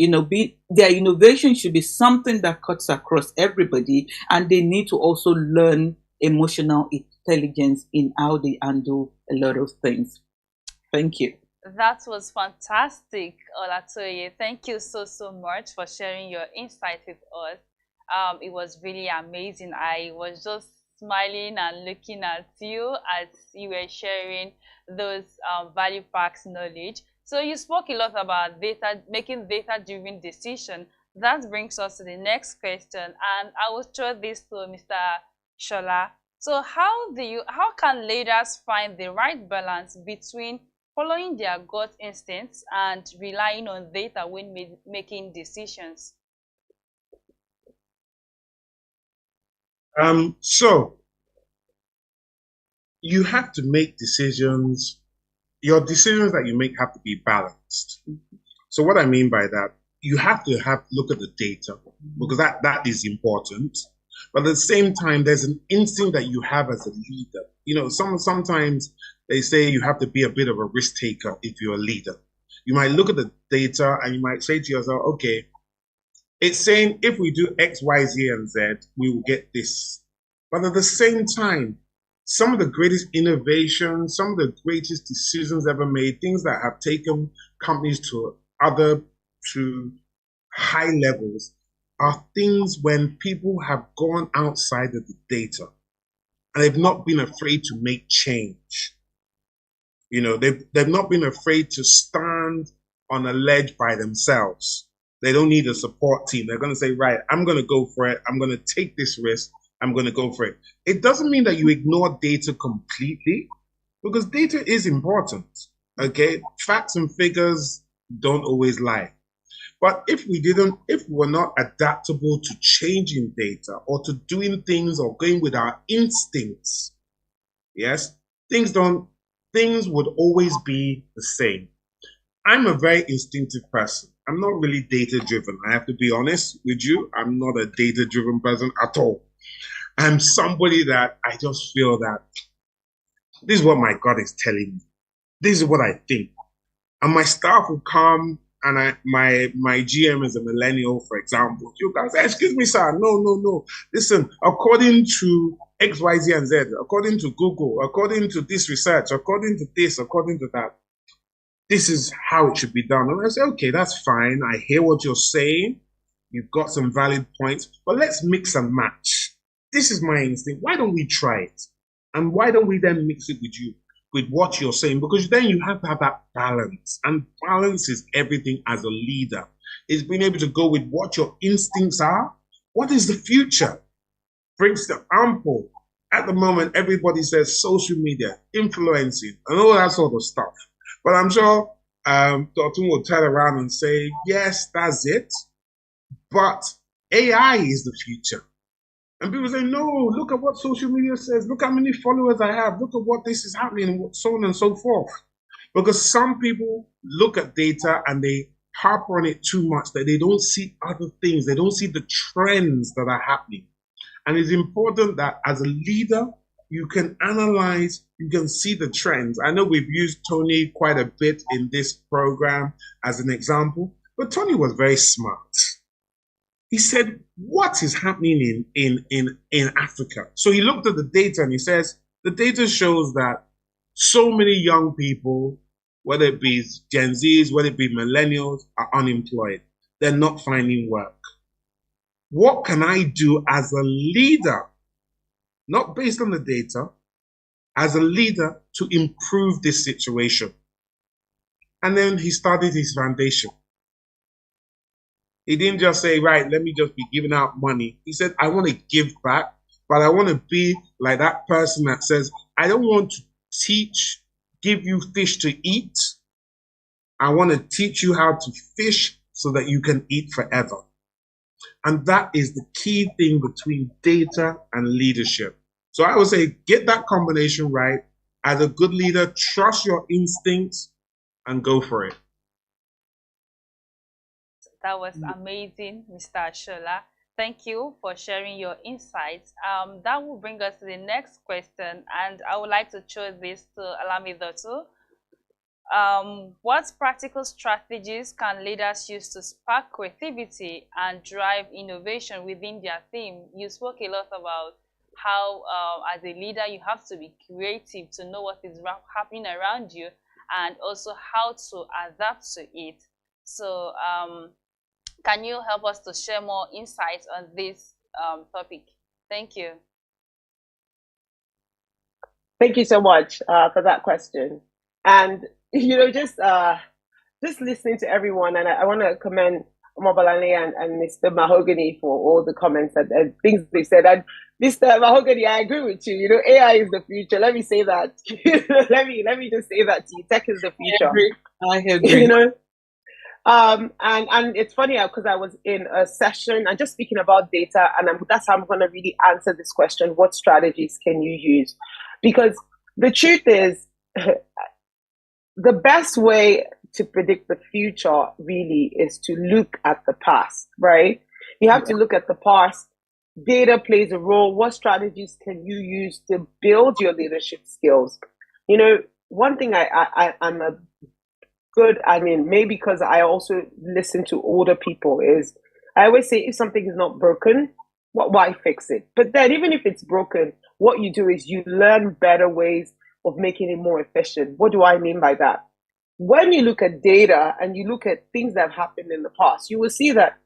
innovation should be something that cuts across everybody. And they need to also learn emotional intelligence in how they handle a lot of things. Thank you. That was fantastic, Olatoye. Thank you so much for sharing your insight with us. It was really amazing. I was just smiling and looking at you as you were sharing those value packs knowledge. So you spoke a lot about data, making data-driven decision. That brings us to the next question, and I will throw this to Mr. Shola. So how can leaders find the right balance between following their gut instincts and relying on data when making decisions? So you have to make decisions. Your decisions that you make have to be balanced. So what I mean by that, you have to look at the data, because that is important. But at the same time, there's an instinct that you have as a leader. Sometimes they say you have to be a bit of a risk taker if you're a leader. You might look at the data and you might say to yourself, okay, it's saying if we do X, Y, Z, and Z, we will get this. But at the same time, some of the greatest innovations, some of the greatest decisions ever made, things that have taken companies to high levels, are things when people have gone outside of the data and they've not been afraid to make change. They've not been afraid to stand on a ledge by themselves. They don't need a support team. They're going to say, right, I'm going to go for it. I'm going to take this risk. I'm going to go for it. It doesn't mean that you ignore data completely, because data is important. Okay. Facts and figures don't always lie. But if we're not adaptable to changing data or to doing things or going with our instincts, yes, things would always be the same. I'm a very instinctive person. I'm not really data driven. I have to be honest with you. I'm not a data driven person at all. I'm somebody that I just feel that this is what my gut is telling me. This is what I think. And my staff will come, and my GM is a millennial, for example. You guys say, excuse me, sir. No. Listen, according to X, Y, Z, and Z, according to Google, according to this research, according to this, according to that, this is how it should be done. And I say, okay, that's fine. I hear what you're saying. You've got some valid points, but let's mix and match. This is my instinct. Why don't we try it? And why don't we then mix it with what you're saying? Because then you have to have that balance. And balance is everything as a leader. It's being able to go with what your instincts are. What is the future? For example, at the moment, everybody says social media, influencing, and all that sort of stuff. But I'm sure Dr. will turn around and say, yes, that's it. But AI is the future. And people say, no, look at what social media says. Look how many followers I have. Look at what this is happening, and so on and so forth. Because some people look at data and they harp on it too much that they don't see other things. They don't see the trends that are happening. And it's important that as a leader, you can analyze, you can see the trends. I know we've used Tony quite a bit in this program as an example, but Tony was very smart. He said, what is happening in Africa? So he looked at the data and he says, the data shows that so many young people, whether it be Gen Zs, whether it be millennials, are unemployed. They're not finding work. What can I do as a leader, not based on the data, as a leader to improve this situation? And then he started his foundation. He didn't just say, right, let me just be giving out money. He said, I want to give back, but I want to be like that person that says, I don't want to give you fish to eat. I want to teach you how to fish so that you can eat forever. And that is the key thing between data and leadership. So I would say, get that combination right. As a good leader, trust your instincts and go for it. That was amazing, Mr. Shola. Thank you for sharing your insights. That will bring us to the next question, and I would like to choose this to Alamido too. What practical strategies can leaders use to spark creativity and drive innovation within their team? You spoke a lot about how, as a leader, you have to be creative to know what is happening around you, and also how to adapt to it. So, can you help us to share more insights on this topic? Thank you. Thank you so much for that question. And just listening to everyone, and I want to commend Mobalane and Mr. Mahogany for all the comments and things they said. And Mr. Mahogany, I agree with you. AI is the future. Let me say that. let me just say that to you. Tech is the future. I agree. And it's funny because I was in a session and just speaking about data, and that's how I'm going to really answer this question: what strategies can you use? Because the truth is, the best way to predict the future really is to look at the past, right? You have to look at the past. Data plays a role. What strategies can you use to build your leadership skills? One thing I'm a good, maybe because I also listen to older people, is I always say, if something is not broken, why fix it? But then even if it's broken, what you do is you learn better ways of making it more efficient. What do I mean by that? When you look at data and you look at things that have happened in the past, you will see that,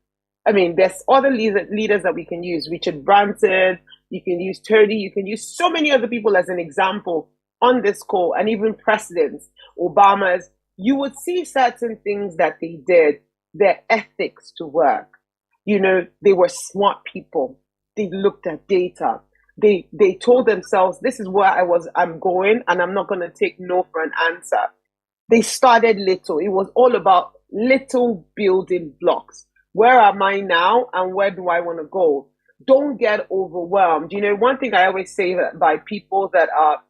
there's other leaders that we can use. Richard Branson, you can use Tony, you can use so many other people as an example on this call, and even presidents, Obama's. You would see certain things that they did, their ethics to work. They were smart people. They looked at data. They told themselves, this is where I'm going, and I'm not going to take no for an answer. They started little. It was all about little building blocks. Where am I now, and where do I want to go? Don't get overwhelmed. One thing I always say that by people that are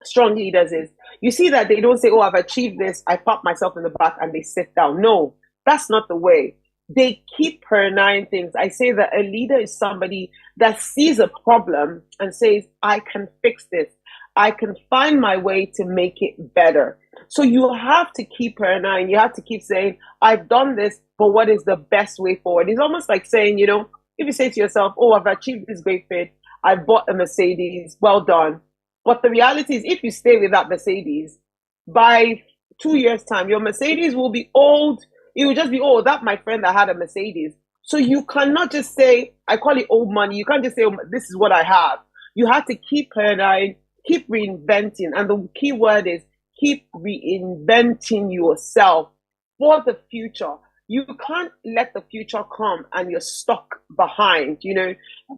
strong leaders is, you see that they don't say, oh, I've achieved this, I pat myself in the back, and they sit down. No, that's not the way. They keep pioneering things. I say that a leader is somebody that sees a problem and says, I can fix this. I can find my way to make it better. So you have to keep pioneering. You have to keep saying, I've done this, but what is the best way forward? It's almost like saying, if you say to yourself, oh, I've achieved this great fit, I bought a Mercedes, well done. But the reality is, if you stay with that Mercedes, by 2 years' time, your Mercedes will be old. It will just be, oh, that my friend that had a Mercedes. So you cannot just say, I call it old money. You can't just say, oh, this is what I have. You have to keep pioneering, keep reinventing. And the key word is keep reinventing yourself for the future. You can't let the future come and you're stuck behind.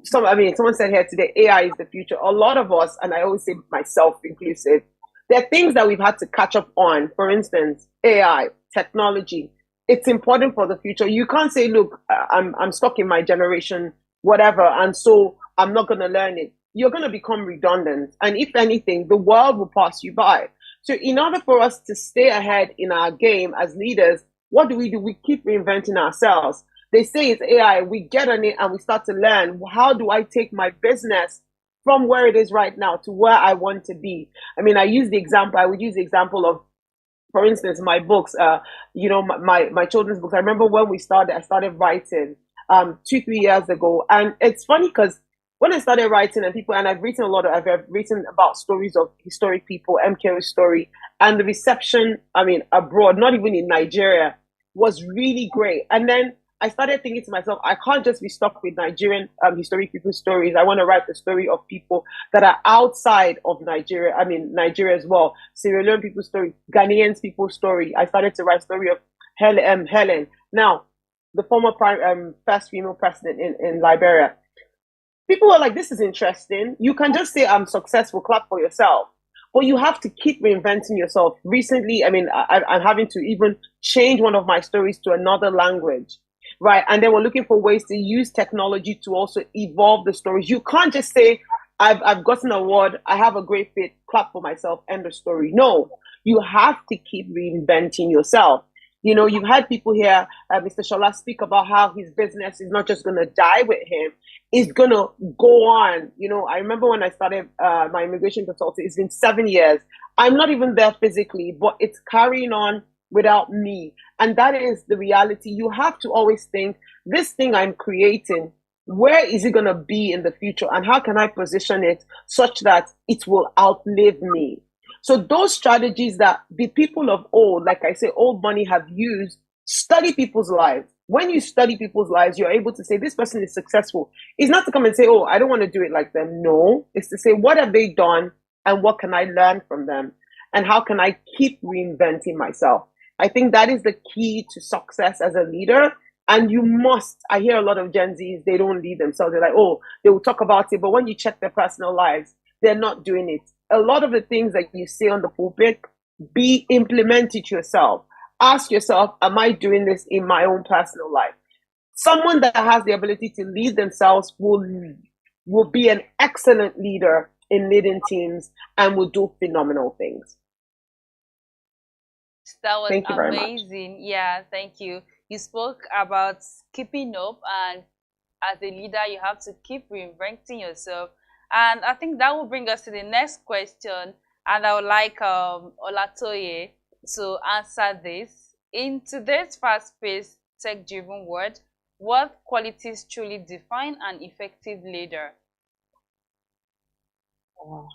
Someone said here today, AI is the future. A lot of us, and I always say myself inclusive, there are things that we've had to catch up on. For instance, AI, technology. It's important for the future. You can't say, look, I'm stuck in my generation, whatever, and so I'm not going to learn it. You're going to become redundant. And if anything, the world will pass you by. So in order for us to stay ahead in our game as leaders, what do? We keep reinventing ourselves. They say it's AI. We get on it and we start to learn. How do I take my business from where it is right now to where I want to be? I mean, I would use the example of, for instance, my books, my children's books. I remember when I started writing 2-3 years ago. And it's funny because when I started writing I've written about stories of historic people, MKO's story, and the reception, I mean, abroad, not even in Nigeria, was really great. And then I started thinking to myself, I can't just be stuck with Nigerian historic people's stories. I want to write the story of people that are outside of Nigeria. I mean, Nigeria as well. Sierra Leone people's story, Ghanaians people's story. I started to write the story of Helen. Now, the former first female president in Liberia. People were like, this is interesting. You can just say, I'm successful, clap for yourself. But you have to keep reinventing yourself. Recently, I mean, I'm having to even change one of my stories to another language. Right. And then we're looking for ways to use technology to also evolve the stories. You can't just say, I've gotten an award, I have a great fit, clap for myself, end of story. No, you have to keep reinventing yourself. You know, you've had people here, Mr. Shola, speak about how his business is not just going to die with him, it's going to go on. You know, I remember when I started my immigration consulting, it's been 7 years. I'm not even there physically, but it's carrying on without me. And that is the reality. You have to always think, this thing I'm creating, where is it going to be in the future? And how can I position it such that it will outlive me? So those strategies that the people of old, like I say, old money have used, study people's lives. When you study people's lives, you're able to say, this person is successful. It's not to come and say, oh, I don't want to do it like them. No, it's to say, what have they done and what can I learn from them? And how can I keep reinventing myself? I think that is the key to success as a leader. And you must, I hear a lot of Gen Zs, they don't lead themselves. They're like, oh, they will talk about it. But when you check their personal lives, they're not doing it. A lot of the things that you say on the pulpit, implement it yourself. Ask yourself, am I doing this in my own personal life? Someone that has the ability to lead themselves will be an excellent leader in leading teams and will do phenomenal things. That was Thank you very much. amazing. Yeah, thank you. You spoke about keeping up, and as a leader, you have to keep reinventing yourself. And I think that will bring us to the next question. And I would like Olatoye to answer this. In today's fast-paced, tech-driven world, what qualities truly define an effective leader?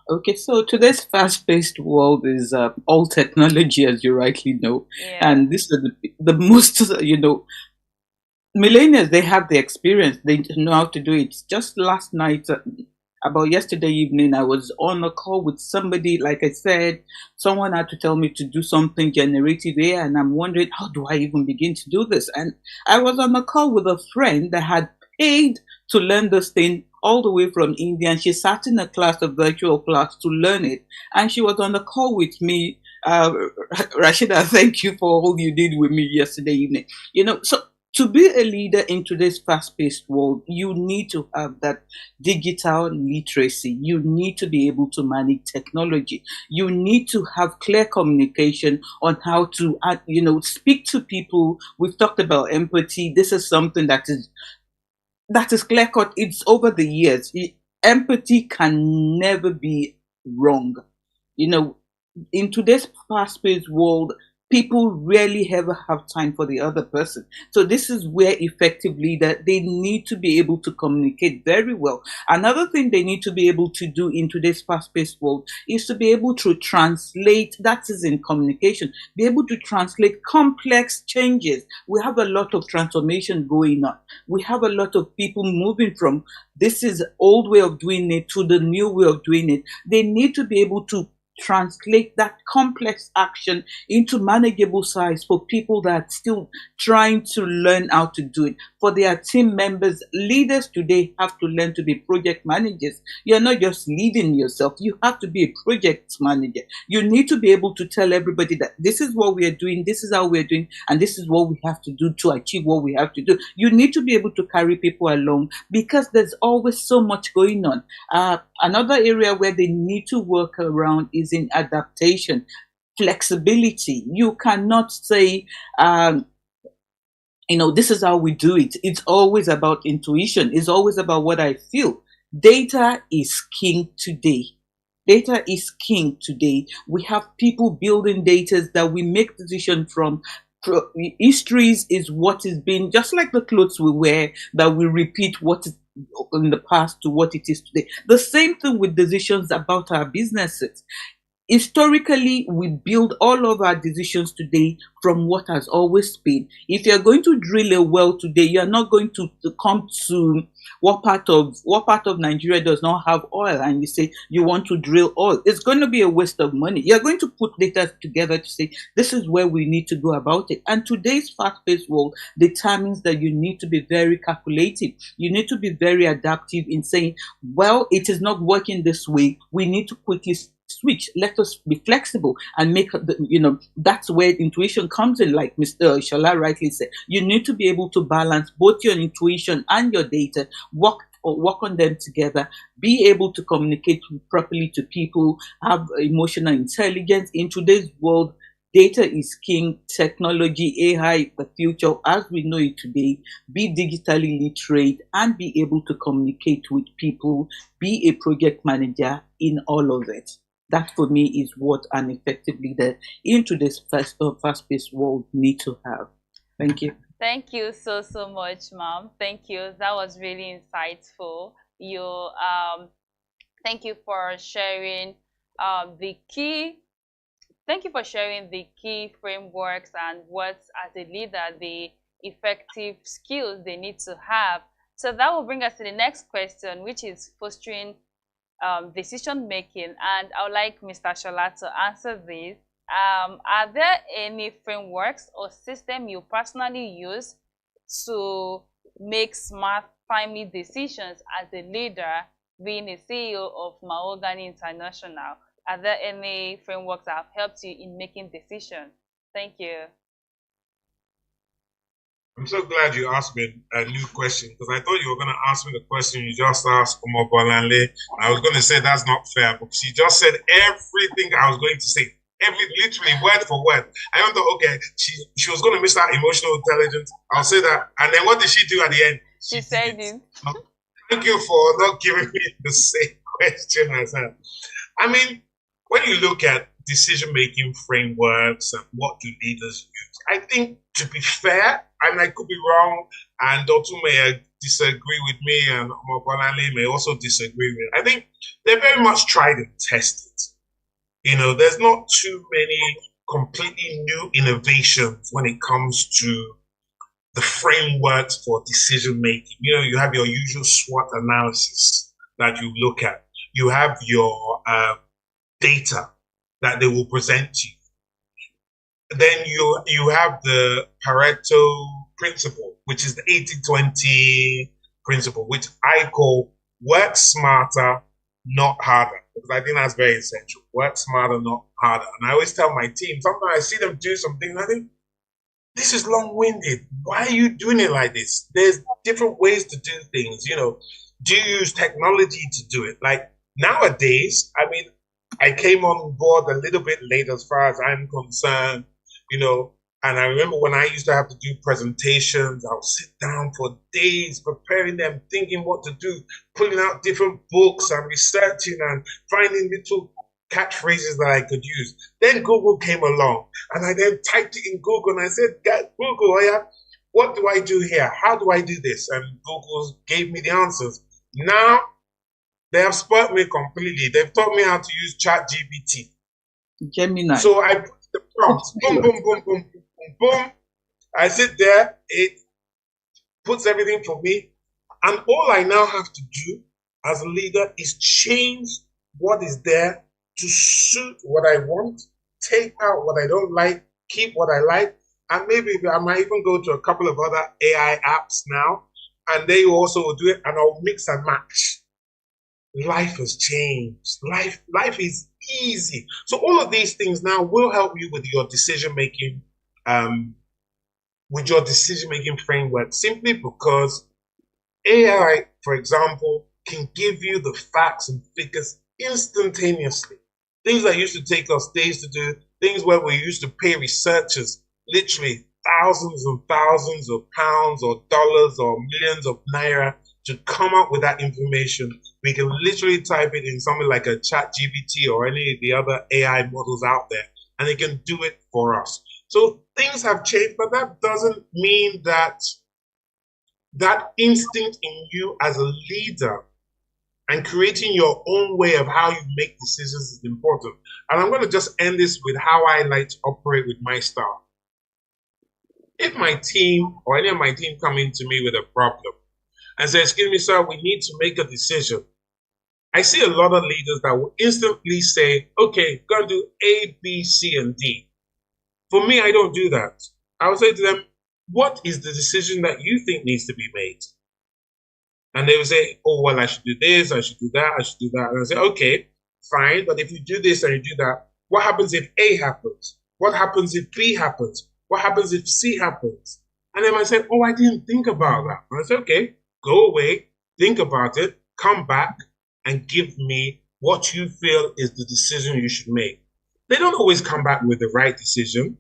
Okay, so today's fast-paced world is all technology, as you rightly know, Yeah. and this is the most, millennials. They have the experience; they know how to do it. Just last night, about yesterday evening, I was on a call with somebody. Like I said, someone had to tell me to do something generative AI, and I'm wondering, how do I even begin to do this? And I was on a call with a friend that had paid to learn this thing all the way from India, and she sat in a class, a virtual class, to learn it. And she was on the call with me. Rashida, thank you for all you did with me yesterday evening. So to be a leader in today's fast-paced world, you need to have that digital literacy. You need to be able to manage technology. You need to have clear communication on how to, speak to people. We've talked about empathy. This is something that is clear cut. It's over the years. Empathy can never be wrong. In today's fast-paced world, people rarely ever have time for the other person. So this is where effective leader, they need to be able to communicate very well. Another thing they need to be able to do in today's fast-paced world is to be able to translate, that is in communication, be able to translate complex changes. We have a lot of transformation going on. We have a lot of people moving from this is old way of doing it to the new way of doing it. They need to be able to translate that complex action into manageable size for people that are still trying to learn how to do it. For their team members, leaders today have to learn to be project managers. You're not just leading yourself, you have to be a project manager. You need to be able to tell everybody that this is what we are doing, this is how we are doing, and this is what we have to do to achieve what we have to do. You need to be able to carry people along because there's always so much going on. Another area where they need to work around is in adaptation, flexibility. You cannot say, This is how we do it. It's always about intuition. It's always about what I feel. Data is king today. Data is king today. We have people building data that we make decisions from. Histories is what is being, just like the clothes we wear, that we repeat what is in the past to what it is today. The same thing with decisions about our businesses. Historically, we build all of our decisions today from what has always been. If you're going to drill a well today, you're not going to come to what part of Nigeria does not have oil, and you say you want to drill oil. It's going to be a waste of money. You're going to put data together to say this is where we need to go about it. And today's fast-paced world determines that you need to be very calculative. You need to be very adaptive in saying, well, it is not working this way. We need to quickly switch. Let us be flexible and make that's where intuition comes in. Like Mr. Shola rightly said, you need to be able to balance both your intuition and your data, work on them together, be able to communicate properly to people, have emotional intelligence. In today's world, data is king. Technology, AI, the future as we know it today. Be digitally literate and be able to communicate with people. Be a project manager in all of it. That for me is what an effective leader in today's fast-paced world need to have. Thank you. Thank you so much, ma'am. Thank you. That was really insightful. Thank you for sharing the key. Thank you for sharing the key frameworks and what, as a leader, the effective skills they need to have. So that will bring us to the next question, which is fostering decision making, and I would like Mr. Shola to answer this. Are there any frameworks or system you personally use to make smart, timely decisions as a leader, being a CEO of Mahogany International? Are there any frameworks that have helped you in making decisions? Thank you. I'm so glad you asked me a new question, because I thought you were going to ask me the question you just asked Omobolanle. I was going to say that's not fair, but she just said everything I was going to say, literally word for word. I don't thought, okay, she was going to miss that emotional intelligence. I'll say that. And then what did she do at the end? She said it. Thank you for not giving me the same question as her. I mean, when you look at decision-making frameworks and what do leaders use, I think, to be fair, and I could be wrong, and Dr. may disagree with me, and Omobolanle may also disagree with, I think they're very much tried and tested. There's not too many completely new innovations when it comes to the frameworks for decision making. You have your usual SWOT analysis that you look at. You have your data that they will present to you. Then you have the Pareto principle, which is the 80-20 principle, which I call work smarter, not harder, because I think that's very essential. Work smarter, not harder. And I always tell my team, sometimes I see them do something, and I think, this is long-winded. Why are you doing it like this? There's different ways to do things. Do you use technology to do it? Like nowadays, I mean, I came on board a little bit late as far as I'm concerned, and I remember when I used to have to do presentations, I would sit down for days preparing them, thinking what to do, pulling out different books and researching and finding little catchphrases that I could use. Then Google came along, and I then typed it in Google, and I said, Google, what do I do here? How do I do this? And Google gave me the answers. Now, they have spurred me completely. They've taught me how to use ChatGPT. Gemini. So I put the prompts, boom, boom, boom, boom, boom, boom, boom. I sit there, it puts everything for me. And all I now have to do as a leader is change what is there to suit what I want, take out what I don't like, keep what I like, and maybe I might even go to a couple of other AI apps now, and they also will do it, and I'll mix and match. Life has changed. Life is easy. So all of these things now will help you with your decision making, framework, simply because AI, for example, can give you the facts and figures instantaneously. Things that used to take us days to do, things where we used to pay researchers literally thousands and thousands of pounds or dollars or millions of naira to come up with that information. We can literally type it in something like a chat GPT or any of the other AI models out there, and it can do it for us. So things have changed, but that doesn't mean that that instinct in you as a leader and creating your own way of how you make decisions is important. And I'm going to just end this with how I like to operate with my staff. If my team or any of my team come into me with a problem and say, excuse me, sir, we need to make a decision, I see a lot of leaders that will instantly say, okay, go and do A, B, C, and D. For me, I don't do that. I will say to them, what is the decision that you think needs to be made? And they will say, oh, well, I should do this, I should do that, I should do that. And I say, okay, fine, but if you do this and you do that, what happens if A happens? What happens if B happens? What happens if C happens? And they might say, oh, I didn't think about that. And I say, okay, go away, think about it, come back, and give me what you feel is the decision you should make. They don't always come back with the right decision.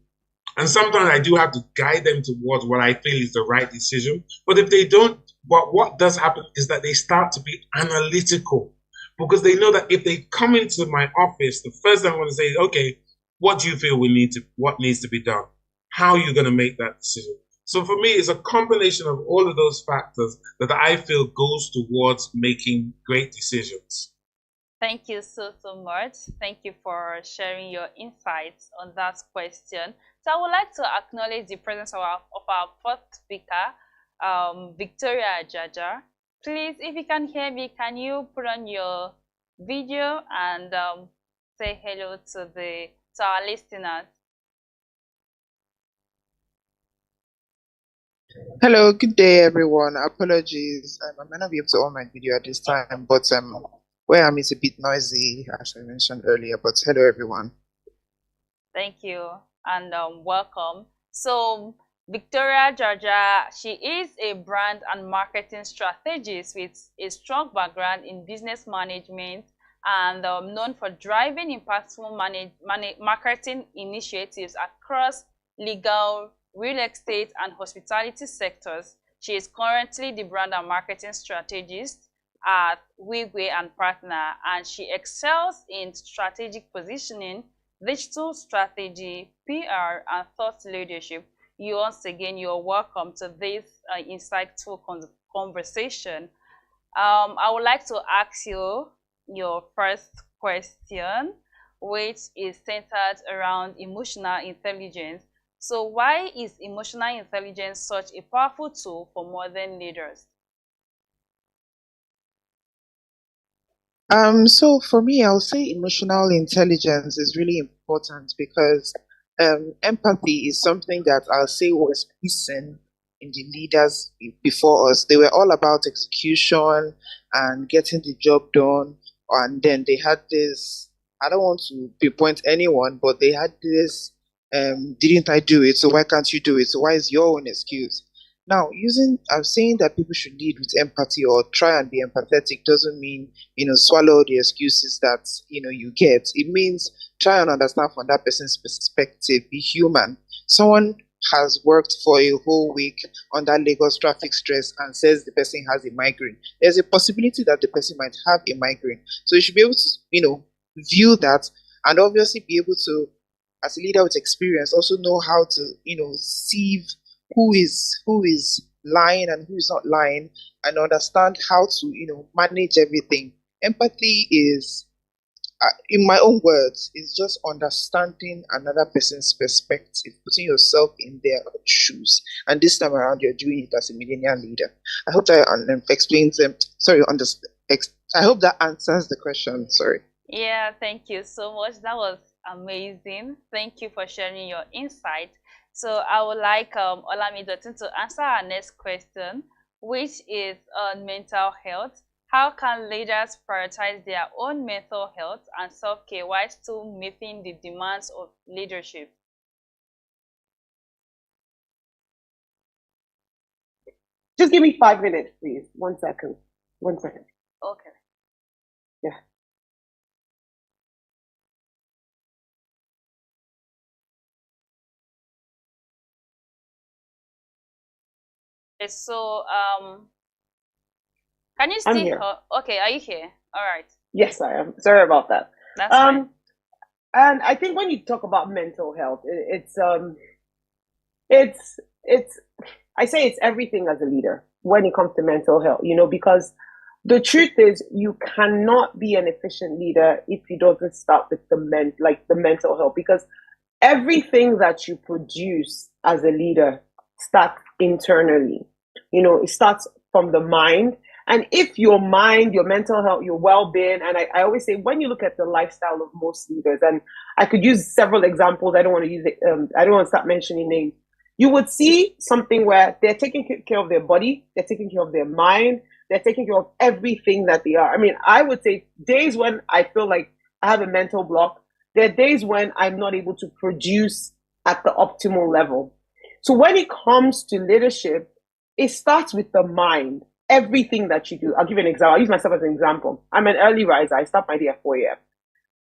And sometimes I do have to guide them towards what I feel is the right decision. But if they don't, what does happen is that they start to be analytical because they know that if they come into my office, the first thing I'm going to say is, okay, what do you feel what needs to be done? How are you going to make that decision? So for me, it's a combination of all of those factors that I feel goes towards making great decisions. Thank you so much. Thank you for sharing your insights on that question. So I would like to acknowledge the presence of our fourth speaker, Victoria Jaja. Please, if you can hear me, can you put on your video and say hello to our listeners? Hello, good day, everyone. Apologies, I might not be able to on my video at this time, but where I'm is a bit noisy, as I mentioned earlier. But hello, everyone. Thank you and welcome. So, Victoria Georgia, she is a brand and marketing strategist with a strong background in business management and known for driving impactful marketing initiatives across legal, real estate, and hospitality sectors. She is currently the brand and marketing strategist at Wigwe and Partner, and she excels in strategic positioning, digital strategy, PR, and thought leadership. Once again, you're welcome to this insightful conversation. I would like to ask you your first question, which is centered around emotional intelligence. So why is emotional intelligence such a powerful tool for modern leaders? So for me, I'll say emotional intelligence is really important because empathy is something that I'll say was missing in the leaders before us. They were all about execution and getting the job done, and then they had this. I don't want to pinpoint anyone, but they had this. Didn't I do it? So why can't you do it? So why is your own excuse? Now, I'm saying that people should lead with empathy or try and be empathetic doesn't mean, swallow the excuses that, you get. It means try and understand from that person's perspective, be human. Someone has worked for a whole week under Lagos traffic stress and says the person has a migraine. There's a possibility that the person might have a migraine. So you should be able to, view that and obviously be able to, as a leader with experience, also know how to, sieve who is lying and who is not lying and understand how to manage everything. Empathy is in my own words is just understanding another person's perspective, putting yourself in their shoes, and this time around you're doing it as a millennial leader. I hope that explains them. Sorry, I hope that answers the question. Sorry. Yeah, thank you so much. That was amazing. Thank you for sharing your insight. So I would like Olamide to answer our next question, which is on mental health. How can leaders prioritize their own mental health and self-care while still meeting the demands of leadership? Just give me 5 minutes, please. 1 second. 1 second. Okay. Yeah. Okay, so can you I'm see here. her? Okay, are you here? All right, Yes, I am. Sorry about that. that's fine. Um, and I think when you talk about mental health, it's I say it's everything as a leader when it comes to mental health, because the truth is you cannot be an efficient leader if you don't start with the mental health, because everything that you produce as a leader starts internally. It starts from the mind. And if your mind, your mental health, your well-being, and I always say, when you look at the lifestyle of most leaders, and I could use several examples, I don't want to use it, I don't want to start mentioning names. You would see something where they're taking care of their body, they're taking care of their mind, they're taking care of everything that they are. I mean, I would say days when I feel like I have a mental block, there are days when I'm not able to produce at the optimal level. So when it comes to leadership, it starts with the mind. Everything that you do. I'll give you an example. I'll use myself as an example. I'm an early riser. I start my day at 4 a.m.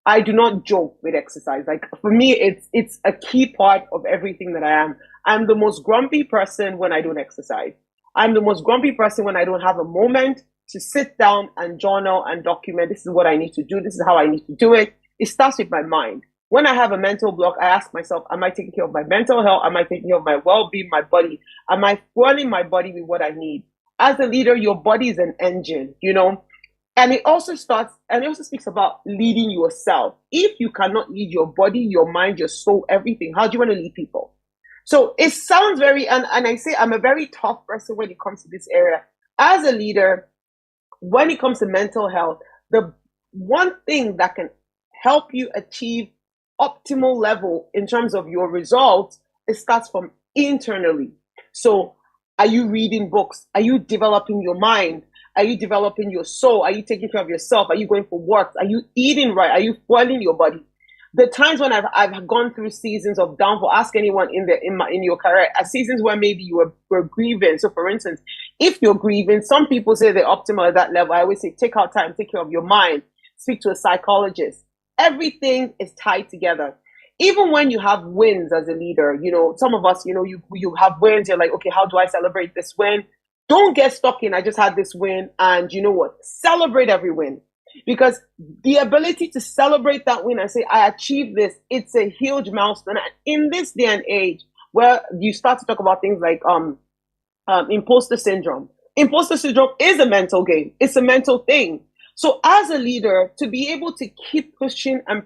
I do not joke with exercise. Like, for me, it's a key part of everything that I am. I'm the most grumpy person when I don't exercise. I'm the most grumpy person when I don't have a moment to sit down and journal and document. This is what I need to do. This is how I need to do it. It starts with my mind. When I have a mental block, I ask myself, am I taking care of my mental health? Am I taking care of my well-being, my body? Am I fueling my body with what I need? As a leader, your body is an engine. And it also speaks about leading yourself. If you cannot lead your body, your mind, your soul, everything, how do you want to lead people? So it sounds and I say I'm a very tough person when it comes to this area. As a leader, when it comes to mental health, the one thing that can help you achieve optimal level in terms of your results, it starts from internally. So are you reading books? Are you developing your mind? Are you developing your soul? Are you taking care of yourself? Are you going for walks? Are you eating right? Are you fueling your body? The times when I've gone through seasons of downfall, ask anyone in your career, seasons where maybe you were grieving. So for instance, if you're grieving, some people say they're optimal at that level. I always say, take out time, take care of your mind, speak to a psychologist. Everything is tied together. Even when you have wins as a leader, some of us, you have wins. You're like, okay, how do I celebrate this win? Don't get stuck in, I just had this win. And you know what? Celebrate every win. Because the ability to celebrate that win and say, I achieved this, it's a huge milestone. And in this day and age, where you start to talk about things like imposter syndrome. Imposter syndrome is a mental game. It's a mental thing. So as a leader, to be able to keep pushing and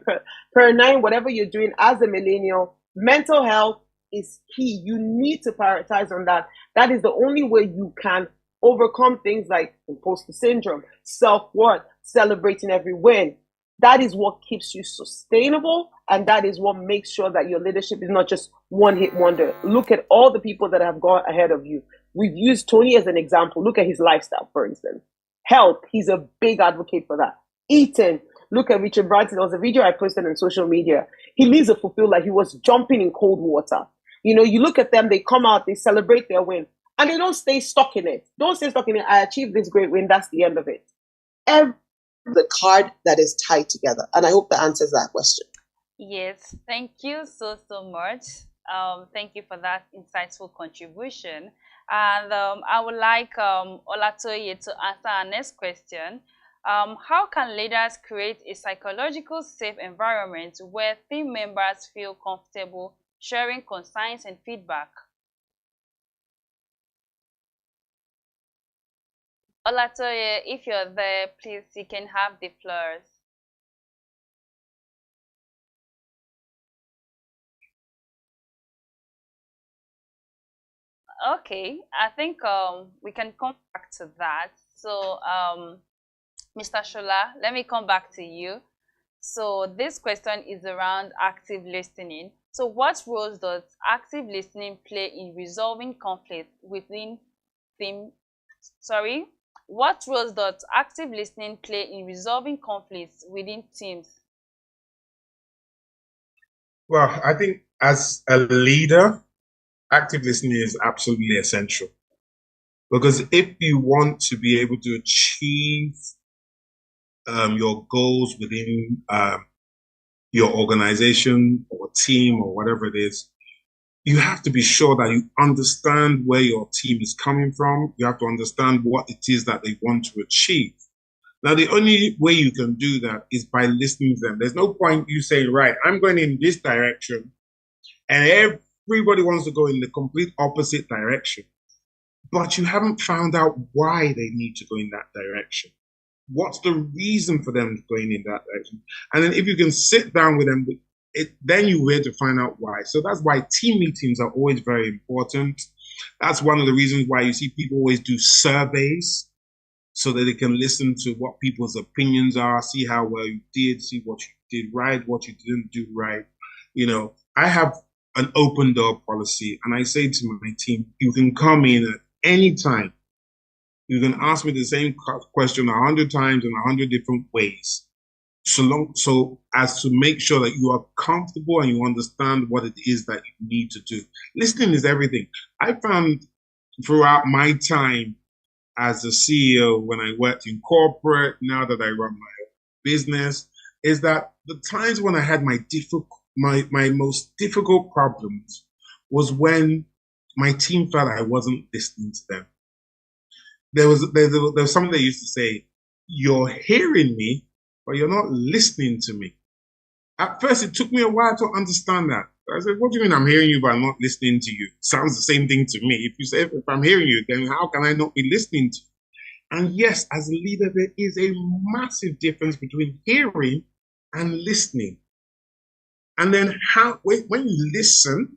pioneering whatever you're doing as a millennial, mental health is key. You need to prioritize on that. That is the only way you can overcome things like imposter syndrome, self-worth, celebrating every win. That is what keeps you sustainable, and that is what makes sure that your leadership is not just one hit wonder. Look at all the people that have gone ahead of you. We've used Tony as an example. Look at his lifestyle, for instance. Health, he's a big advocate for that. Eating, look at Richard Branson. There was a video I posted on social media. He lives a fulfilled life. He was jumping in cold water. You look at them, they come out, they celebrate their win, and they don't stay stuck in it. Don't stay stuck in it. I achieved this great win. That's the end of it. The card that is tied together. And I hope that answers that question. Yes, thank you so much. Thank you for that insightful contribution. And I would like Olatoye to answer our next question. How can leaders create a psychological safe environment where team members feel comfortable sharing concerns and feedback? Olatoye, if you're there, please, you can have the floors. Okay, I think we can come back to that. So, Mr. Shola, let me come back to you. So this question is around active listening. So what roles does active listening play in resolving conflict within team? Sorry, what roles does active listening play in resolving conflicts within teams? Well, I think as a leader, active listening is absolutely essential. Because if you want to be able to achieve your goals within your organization or team or whatever it is, you have to be sure that you understand where your team is coming from. You have to understand what it is that they want to achieve. Now, the only way you can do that is by listening to them. There's no point you saying, right, I'm going in this direction, and everybody wants to go in the complete opposite direction. But you haven't found out why they need to go in that direction. What's the reason for them going in that direction? And then if you can sit down with them, then you were to find out why. So that's why team meetings are always very important. That's one of the reasons why you see people always do surveys so that they can listen to what people's opinions are, see how well you did, see what you did right, what you didn't do right. You know, I have an open door policy, and I say to my team, you can come in at any time. You can ask me the same question 100 times in 100 different ways. So as to make sure that you are comfortable and you understand what it is that you need to do. Listening is everything. I found throughout my time as a CEO, when I worked in corporate, now that I run my business, is that the times when I had my most difficult problems was when my team felt I wasn't listening to them. There was something they used to say, you're hearing me, but you're not listening to me. At first, it took me a while to understand that. I said, what do you mean I'm hearing you but I'm not listening to you? Sounds the same thing to me. If you say, if I'm hearing you, then how can I not be listening to you? And yes, as a leader, there is a massive difference between hearing and listening. And then when you listen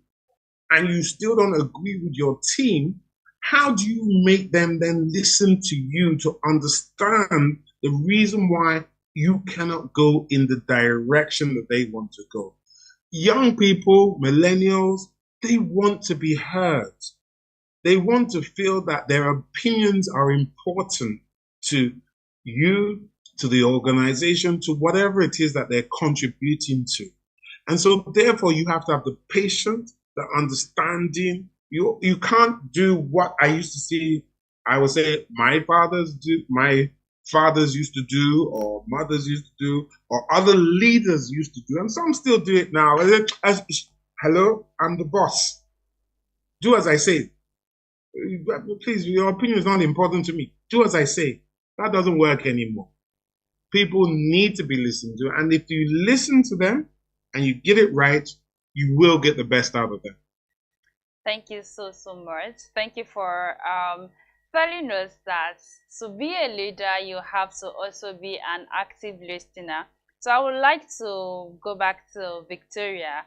and you still don't agree with your team, how do you make them then listen to you to understand the reason why you cannot go in the direction that they want to go? Young people, millennials, they want to be heard. They want to feel that their opinions are important to you, to the organization, to whatever it is that they're contributing to. And so therefore you have to have the patience, the understanding. You can't do what I used to see, I would say my fathers used to do, or mothers used to do, or other leaders used to do, and some still do it now. Hello, I'm the boss. Do as I say. Please, your opinion is not important to me. Do as I say. That doesn't work anymore. People need to be listened to, and if you listen to them and you get it right, you will get the best out of them. Thank you so much. Thank you for telling us that to be a leader, you have to also be an active listener. So I would like to go back to Victoria.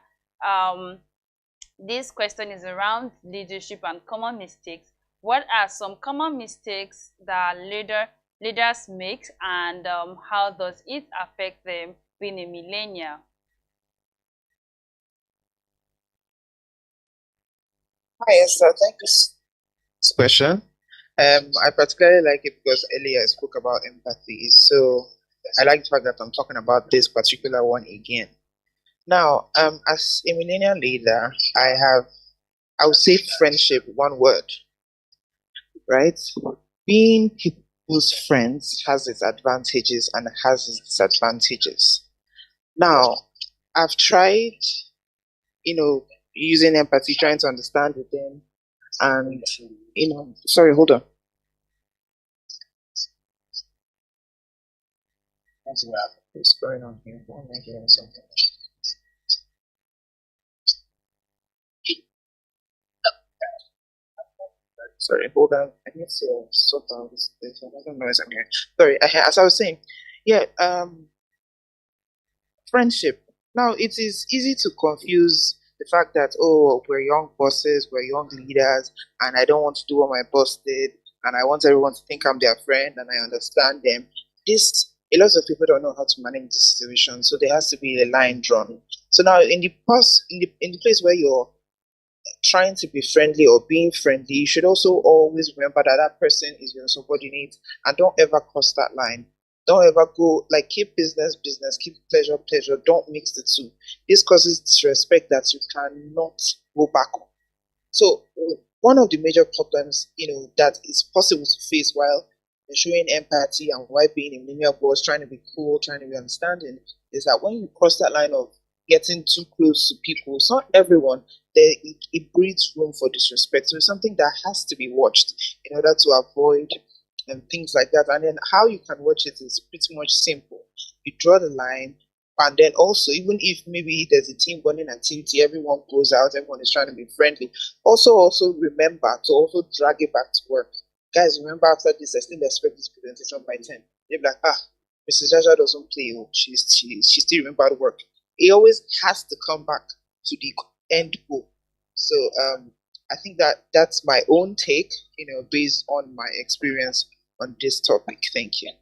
This question is around leadership and common mistakes. What are some common mistakes that leaders make, and how does it affect them being a millennial? Hi, Esther. Thank you for this question. I particularly like it because earlier I spoke about empathy. So I like the fact that I'm talking about this particular one again. Now, as a millennial leader, I would say friendship, one word, right? Being people's friends has its advantages and has its disadvantages. Now, I've tried, using empathy, trying to understand with them, and sorry, hold on. What's going on here? Why am I hearing something? Sorry, hold on. I need to sort out this. I don't know as I'm here. Sorry, as I was saying, yeah, friendship. Now, it is easy to confuse the fact that, oh, we're young bosses, we're young leaders, and I don't want to do what my boss did, and I want everyone to think I'm their friend, and I understand them. A lot of people don't know how to manage this situation, so there has to be a line drawn. So now, in the place where you're trying to be friendly or being friendly, you should also always remember that that person is your subordinate, and don't ever cross that line. Don't ever go, like, keep business, keep pleasure, pleasure. Don't mix the two. This causes disrespect that you cannot go back on. So one of the major problems, that is possible to face while showing empathy and while being a millennial boss, trying to be cool, trying to be understanding, is that when you cross that line of getting too close to people, it's not everyone it breeds room for disrespect. So it's something that has to be watched in order to avoid things like that. And then how you can watch it is pretty much simple. You draw the line, and then also, even if maybe there's a team bonding activity, everyone goes out, everyone is trying to be friendly. Also remember to also drag it back to work. Guys, remember after this, I still expect this presentation by 10. They'll be like, Mrs. Jaja doesn't play. Oh, she still remembered work. It always has to come back to the end goal. So I think that's my own take, based on my experience on this topic. Thank you.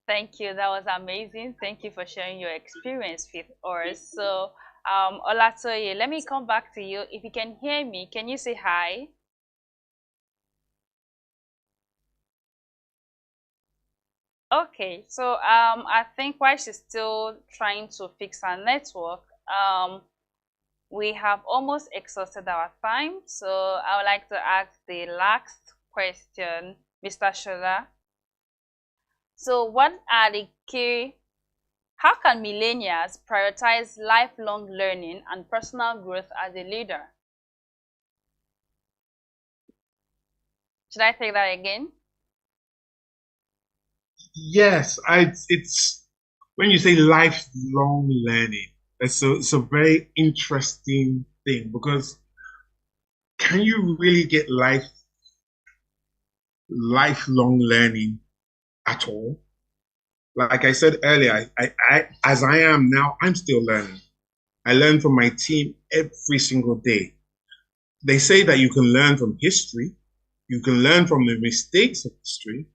Thank you. That was amazing. Thank you for sharing your experience with us. So, Olatoye, let me come back to you. If you can hear me, can you say hi? Okay. So, I think while she's still trying to fix her network, we have almost exhausted our time. So, I would like to ask the last question, Mr. Shola. So, what are the key how can millennials prioritize lifelong learning and personal growth as a leader? Should I take that again? Yes, it's when you say lifelong learning, it's a very interesting thing because can you really get lifelong learning at all? Like I said earlier, as I am now, I'm still learning. I learn from my team every single day. They say that you can learn from history, you can learn from the mistakes of history,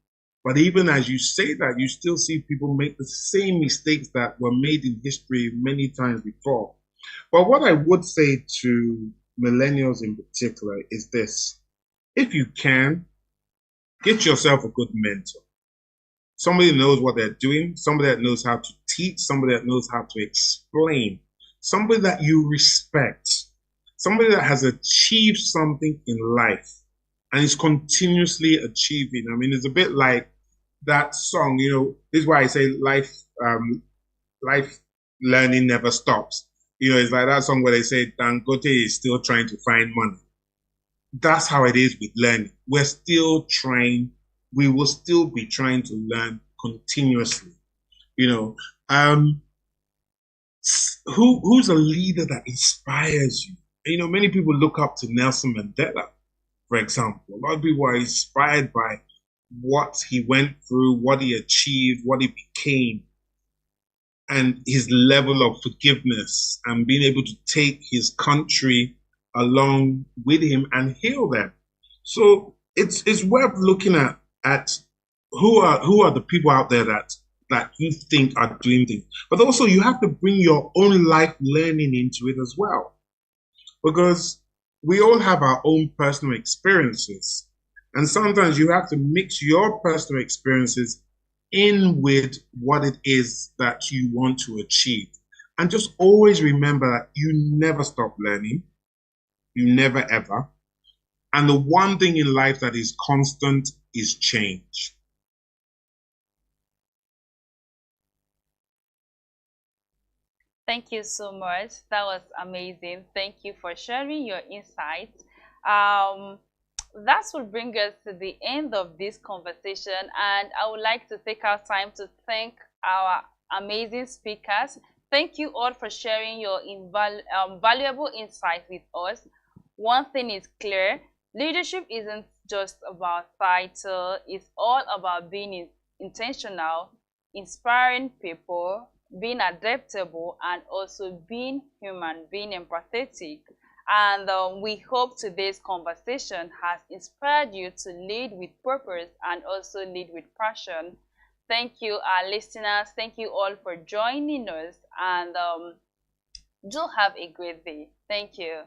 but even as you say that, you still see people make the same mistakes that were made in history many times before. But what I would say to millennials in particular is this. If you can, get yourself a good mentor. Somebody knows what they're doing, somebody that knows how to teach, somebody that knows how to explain, somebody that you respect, somebody that has achieved something in life and is continuously achieving. I mean, it's a bit like that song, this is why I say life learning never stops. It's like that song where they say Dangote is still trying to find money. That's how it is with learning. We're still trying, we will still be trying to learn continuously. Who's a leader that inspires you? Many people look up to Nelson Mandela, for example. A lot of people are inspired by what he went through, what he achieved, what he became, and his level of forgiveness and being able to take his country along with him and heal them. So it's worth looking at who are the people out there that you think are doing things. But also you have to bring your own life learning into it as well. Because we all have our own personal experiences. And sometimes you have to mix your personal experiences in with what it is that you want to achieve. And just always remember that you never stop learning. You never ever. And the one thing in life that is constant is change. Thank you so much. That was amazing. Thank you for sharing your insights. Um, that will bring us to the end of this conversation, and I would like to take our time to thank our amazing speakers. Thank you all for sharing your valuable insight with us. One thing is clear, leadership isn't just about title, it's all about being intentional, inspiring people, being adaptable, and also being human, being empathetic. And we hope today's conversation has inspired you to lead with purpose and also lead with passion. Thank you, our listeners. Thank you all for joining us, and do have a great day. Thank you.